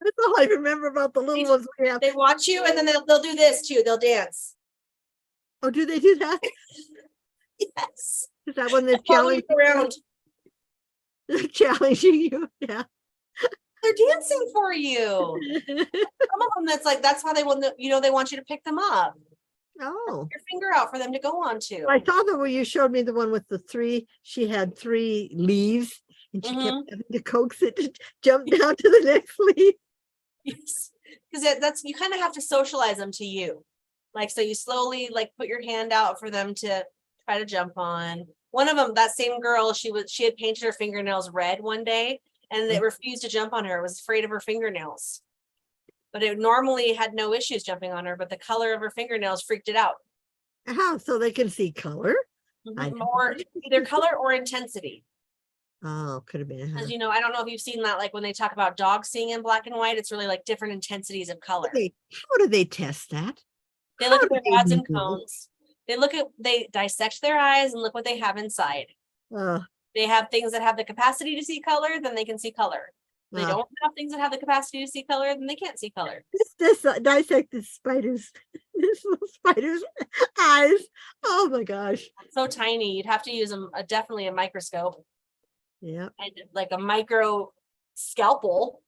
[SPEAKER 2] That's all I remember about the little ones we have.
[SPEAKER 1] They watch you and then they'll do this too. They'll dance.
[SPEAKER 2] Oh, do they do that?
[SPEAKER 1] Yes.
[SPEAKER 2] Is that when they're
[SPEAKER 1] Follow you
[SPEAKER 2] challenging,
[SPEAKER 1] around.
[SPEAKER 2] challenging you? Yeah.
[SPEAKER 1] They're dancing for you. Some of them that's how they want they want you to pick them up.
[SPEAKER 2] Oh,
[SPEAKER 1] Your finger out for them to go on to.
[SPEAKER 2] I saw the where you showed me the one with the three. She had 3 leaves, and she kept having to coax it to jump down to the next leaf.
[SPEAKER 1] Because that's you kind of have to socialize them to you. Like, so you slowly like put your hand out for them to try to jump on. One of them, that same girl, she had painted her fingernails red one day and they refused to jump on her. It was afraid of her fingernails. But it normally had no issues jumping on her, but the color of her fingernails freaked it out.
[SPEAKER 2] How? So they can see color? I
[SPEAKER 1] Or either color or intensity.
[SPEAKER 2] Oh, could have been. Huh?
[SPEAKER 1] Because I don't know if you've seen that, like when they talk about dogs seeing in black and white, it's really like different intensities of color.
[SPEAKER 2] How do they test that?
[SPEAKER 1] They look
[SPEAKER 2] How
[SPEAKER 1] at their
[SPEAKER 2] do they
[SPEAKER 1] rods and
[SPEAKER 2] do it?
[SPEAKER 1] cones. They dissect their eyes and look what they have inside.
[SPEAKER 2] Uh,
[SPEAKER 1] They have things that have the capacity to see color, then they can see color. They don't have things that have the capacity to see color, then they can't see color.
[SPEAKER 2] This dissect the spiders. This little spider's eyes. Oh my gosh.
[SPEAKER 1] So tiny, you'd have to use definitely a microscope
[SPEAKER 2] Yeah.
[SPEAKER 1] and like a micro scalpel.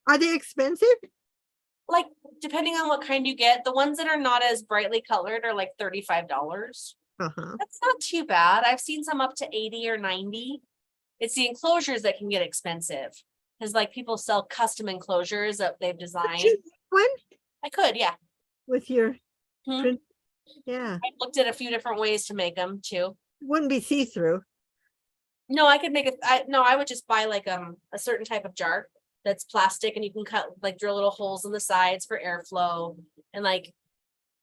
[SPEAKER 2] Are they expensive?
[SPEAKER 1] Like depending on what kind you get, the ones that are not as brightly colored are like $35.
[SPEAKER 2] Uh-huh.
[SPEAKER 1] That's not too bad. I've seen some up to 80 or 90. It's the enclosures that can get expensive. Because like people sell custom enclosures that they've designed.
[SPEAKER 2] One
[SPEAKER 1] I could, yeah.
[SPEAKER 2] with your
[SPEAKER 1] Hmm.
[SPEAKER 2] print. Yeah.
[SPEAKER 1] I looked at a few different ways to make them too.
[SPEAKER 2] Wouldn't be see-through.
[SPEAKER 1] No, I could make it. I would just buy like a certain type of jar that's plastic and you can cut like drill little holes in the sides for airflow and like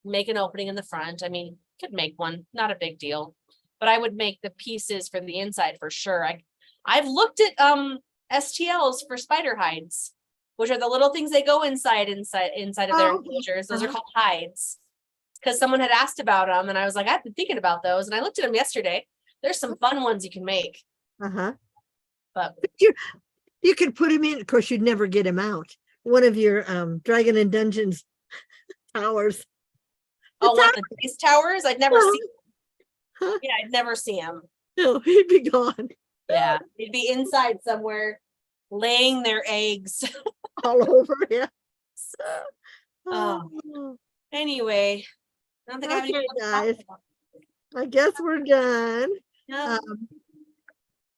[SPEAKER 1] make an opening in the front. I mean, could make one, not a big deal. But I would make the pieces for the inside for sure. I've looked at STLs for spider hides, which are the little things they go inside of their
[SPEAKER 2] Oh,
[SPEAKER 1] enclosures. Those are
[SPEAKER 2] uh-huh.
[SPEAKER 1] called hides. Because someone had asked about them and I was like, I've been thinking about those. And I looked at them yesterday. There's some fun ones you can make.
[SPEAKER 2] Uh-huh.
[SPEAKER 1] But
[SPEAKER 2] You could put him in. Of course, you'd never get him out. One of your Dragon and Dungeons towers.
[SPEAKER 1] oh, one of the base towers? I'd never see.
[SPEAKER 2] Huh?
[SPEAKER 1] Yeah, I'd never see them.
[SPEAKER 2] No, he'd be gone
[SPEAKER 1] Yeah, they'd be inside somewhere, laying their eggs.
[SPEAKER 2] all over. Yeah.
[SPEAKER 1] Oh.
[SPEAKER 2] Oh,
[SPEAKER 1] Anyway, I don't think I have
[SPEAKER 2] Okay,
[SPEAKER 1] anything else to talk
[SPEAKER 2] guys.
[SPEAKER 1] about.
[SPEAKER 2] I guess we're done.
[SPEAKER 1] Yeah.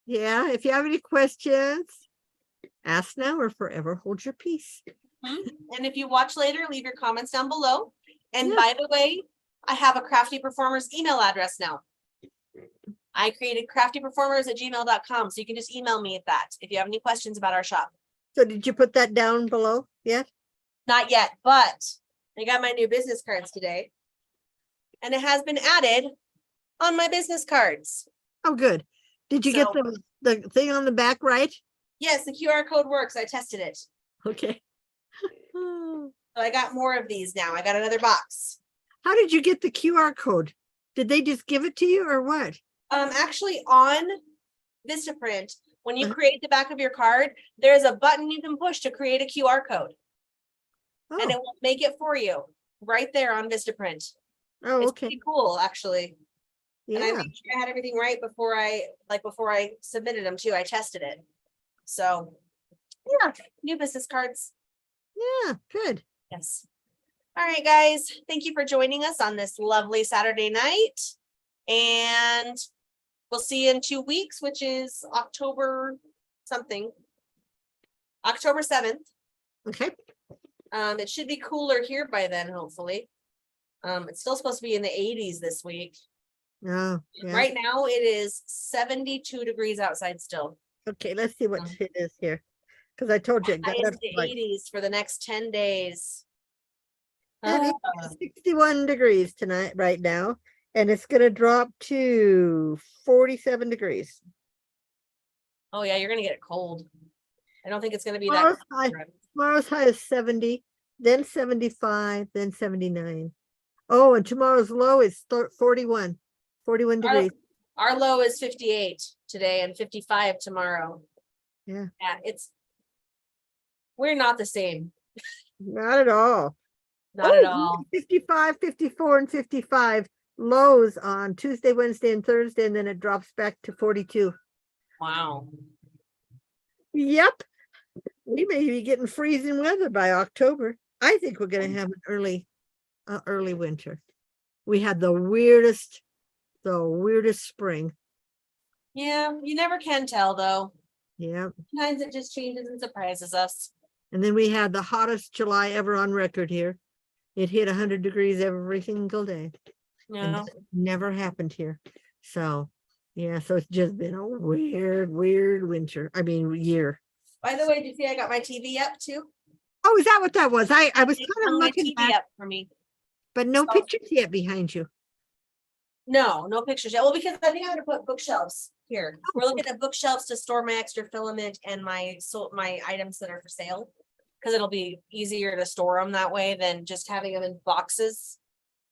[SPEAKER 2] Yeah, if you have any questions, ask now or forever hold your peace.
[SPEAKER 1] And if you watch later, leave your comments down below. And
[SPEAKER 2] Yeah.
[SPEAKER 1] by the way, I have a Crafty Performers email address now. I created craftyperformers@gmail.com. So you can just email me at that if you have any questions about our shop.
[SPEAKER 2] So did you put that down below yet?
[SPEAKER 1] Not yet, but I got my new business cards today. And it has been added on my business cards.
[SPEAKER 2] Oh, good. Did you get
[SPEAKER 1] So-
[SPEAKER 2] the thing on the back right?
[SPEAKER 1] Yes, the QR code works. I tested it.
[SPEAKER 2] Okay.
[SPEAKER 1] So I got more of these now. I got another box.
[SPEAKER 2] How did you get the QR code? Did they just give it to you or what?
[SPEAKER 1] Actually on Vistaprint, when you
[SPEAKER 2] Uh-huh.
[SPEAKER 1] create the back of your card, there's a button you can push to create a QR code and it
[SPEAKER 2] Oh,
[SPEAKER 1] will make it for you right there on Vistaprint.
[SPEAKER 2] oh,
[SPEAKER 1] It's
[SPEAKER 2] okay.
[SPEAKER 1] pretty cool, actually. And I
[SPEAKER 2] Yeah.
[SPEAKER 1] made sure I had everything right before I submitted them too. I tested it. So yeah, new business cards.
[SPEAKER 2] Yeah, good.
[SPEAKER 1] Yes. All right, guys. Thank you for joining us on this lovely Saturday night. And we'll see you in 2 weeks, which is October something. October 7th.
[SPEAKER 2] Okay.
[SPEAKER 1] It should be cooler here by then, hopefully. It's still supposed to be in the 80s this week.
[SPEAKER 2] Oh, yeah.
[SPEAKER 1] Right now it is 72 degrees outside still.
[SPEAKER 2] Okay, let's see what it is here. Because I told you it got
[SPEAKER 1] High
[SPEAKER 2] up
[SPEAKER 1] into the
[SPEAKER 2] like
[SPEAKER 1] 80s for the next 10 days.
[SPEAKER 2] yeah,
[SPEAKER 1] Ah,
[SPEAKER 2] it's 61 degrees tonight, right now. And it's gonna drop to 47 degrees.
[SPEAKER 1] oh yeah, you're gonna get it cold. I don't think it's gonna be
[SPEAKER 2] Tomorrow's
[SPEAKER 1] that
[SPEAKER 2] high,
[SPEAKER 1] cold.
[SPEAKER 2] tomorrow's high is 70, then 75, then 79. Oh, and tomorrow's low is 41 degrees.
[SPEAKER 1] Our low is 58 today and 55 tomorrow.
[SPEAKER 2] Yeah.
[SPEAKER 1] Yeah, we're not the same.
[SPEAKER 2] Not at all.
[SPEAKER 1] Not at
[SPEAKER 2] Oh,
[SPEAKER 1] all.
[SPEAKER 2] 55, 54, and 55 lows on Tuesday, Wednesday, and Thursday, and then it drops back to 42.
[SPEAKER 1] Wow.
[SPEAKER 2] Yep. We may be getting freezing weather by October. I think we're gonna have an early winter. We had the weirdest spring.
[SPEAKER 1] Yeah, you never can tell though.
[SPEAKER 2] Yeah.
[SPEAKER 1] Sometimes it just changes and surprises us.
[SPEAKER 2] And then we had the hottest July ever on record here. It hit 100 degrees every single day. And
[SPEAKER 1] Yeah.
[SPEAKER 2] that never happened here. So, yeah, so it's just been a weird winter. I mean, year.
[SPEAKER 1] By the way, did you see I got my TV up too?
[SPEAKER 2] Oh, is that what that was? I was
[SPEAKER 1] They
[SPEAKER 2] kind of
[SPEAKER 1] hung my
[SPEAKER 2] looking
[SPEAKER 1] TV
[SPEAKER 2] back,
[SPEAKER 1] up for me.
[SPEAKER 2] but no
[SPEAKER 1] So-
[SPEAKER 2] pictures yet behind you.
[SPEAKER 1] No pictures yet. Well, because I think I'm gonna put bookshelves here. We're looking at bookshelves to store my extra filament and my items that are for sale. Because it'll be easier to store them that way than just having them in boxes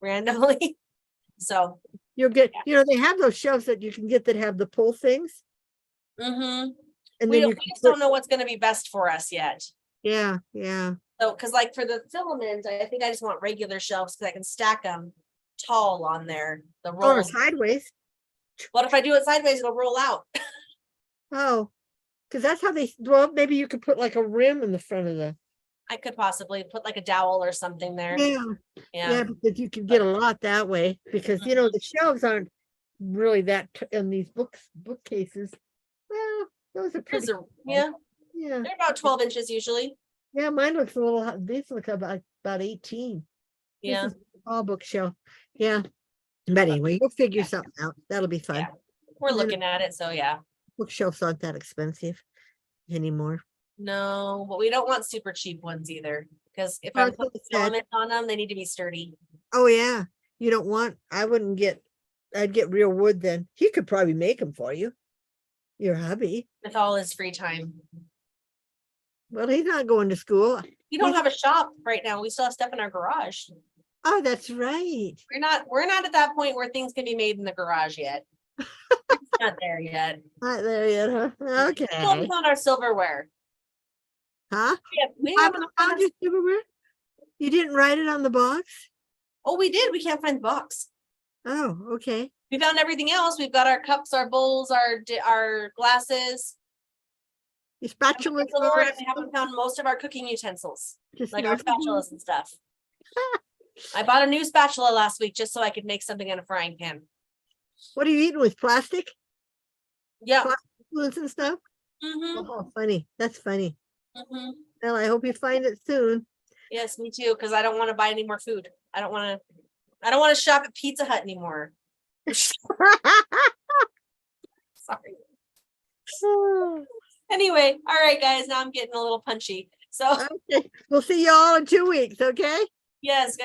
[SPEAKER 1] randomly. So,
[SPEAKER 2] You'll get, they have those shelves that you can get that have the pull things.
[SPEAKER 1] mhm.
[SPEAKER 2] And
[SPEAKER 1] We
[SPEAKER 2] then
[SPEAKER 1] don't,
[SPEAKER 2] you
[SPEAKER 1] we
[SPEAKER 2] can
[SPEAKER 1] just
[SPEAKER 2] put,
[SPEAKER 1] don't know what's gonna be best for us yet.
[SPEAKER 2] yeah, yeah.
[SPEAKER 1] So, cause like for the filament, I think I just want regular shelves, cause I can stack them tall on there, the
[SPEAKER 2] Or
[SPEAKER 1] rolls.
[SPEAKER 2] sideways.
[SPEAKER 1] What if I do it sideways, it'll roll out?
[SPEAKER 2] Oh, because that's how they, well, maybe you could put like a rim in the front of the,
[SPEAKER 1] I could possibly put like a dowel or something there.
[SPEAKER 2] yeah,
[SPEAKER 1] Yeah,
[SPEAKER 2] yeah, because you could get a lot that way, because you know, the shelves aren't really that, in these bookcases. Well, those are pretty,
[SPEAKER 1] yeah,
[SPEAKER 2] yeah,
[SPEAKER 1] they're about 12 inches usually.
[SPEAKER 2] yeah, mine looks a little, these look about 18. This
[SPEAKER 1] Yeah,
[SPEAKER 2] is a small bookshelf, yeah. But anyway, you'll figure something out, that'll be fun.
[SPEAKER 1] Yeah. we're
[SPEAKER 2] And then
[SPEAKER 1] looking at it, so yeah.
[SPEAKER 2] Bookshelves aren't that expensive anymore.
[SPEAKER 1] No, but we don't want super cheap ones either, because if
[SPEAKER 2] Well,
[SPEAKER 1] I'm
[SPEAKER 2] that's what
[SPEAKER 1] putting
[SPEAKER 2] I said.
[SPEAKER 1] filament on them, they need to be sturdy.
[SPEAKER 2] Oh, yeah, you don't want, I'd get real wood then. He could probably make them for you. Your hubby.
[SPEAKER 1] With all his free time.
[SPEAKER 2] Well, he's not going to school.
[SPEAKER 1] We don't
[SPEAKER 2] He's-
[SPEAKER 1] have a shop right now. We still have stuff in our garage.
[SPEAKER 2] Oh, that's right.
[SPEAKER 1] We're not at that point where things can be made in the garage yet. It's not there yet.
[SPEAKER 2] Not there yet, huh?
[SPEAKER 1] We
[SPEAKER 2] Okay.
[SPEAKER 1] haven't found our silverware.
[SPEAKER 2] Huh?
[SPEAKER 1] We
[SPEAKER 2] I
[SPEAKER 1] haven't
[SPEAKER 2] found
[SPEAKER 1] found
[SPEAKER 2] your silverware? You didn't write it on the box?
[SPEAKER 1] Oh, we did. We can't find the box.
[SPEAKER 2] Oh, okay.
[SPEAKER 1] We found everything else. We've got our cups, our bowls, our glasses.
[SPEAKER 2] Your spatula.
[SPEAKER 1] Silverware, and we haven't found most of our cooking utensils, like our spatulas and stuff. I bought a new spatula last week just so I could make something in a frying pan.
[SPEAKER 2] What are you eating with plastic?
[SPEAKER 1] Yeah.
[SPEAKER 2] Spoons and stuff?
[SPEAKER 1] Mm-hmm.
[SPEAKER 2] Oh, funny. That's funny.
[SPEAKER 1] Mm-hmm.
[SPEAKER 2] Well, I hope you find it soon.
[SPEAKER 1] Yes, me too, because I don't want to buy any more food. I don't want to shop at Pizza Hut anymore. Sorry. Anyway, all right, guys. Now I'm getting a little punchy. So
[SPEAKER 2] Okay, we'll see you all in 2 weeks, okay?
[SPEAKER 1] yes, guys.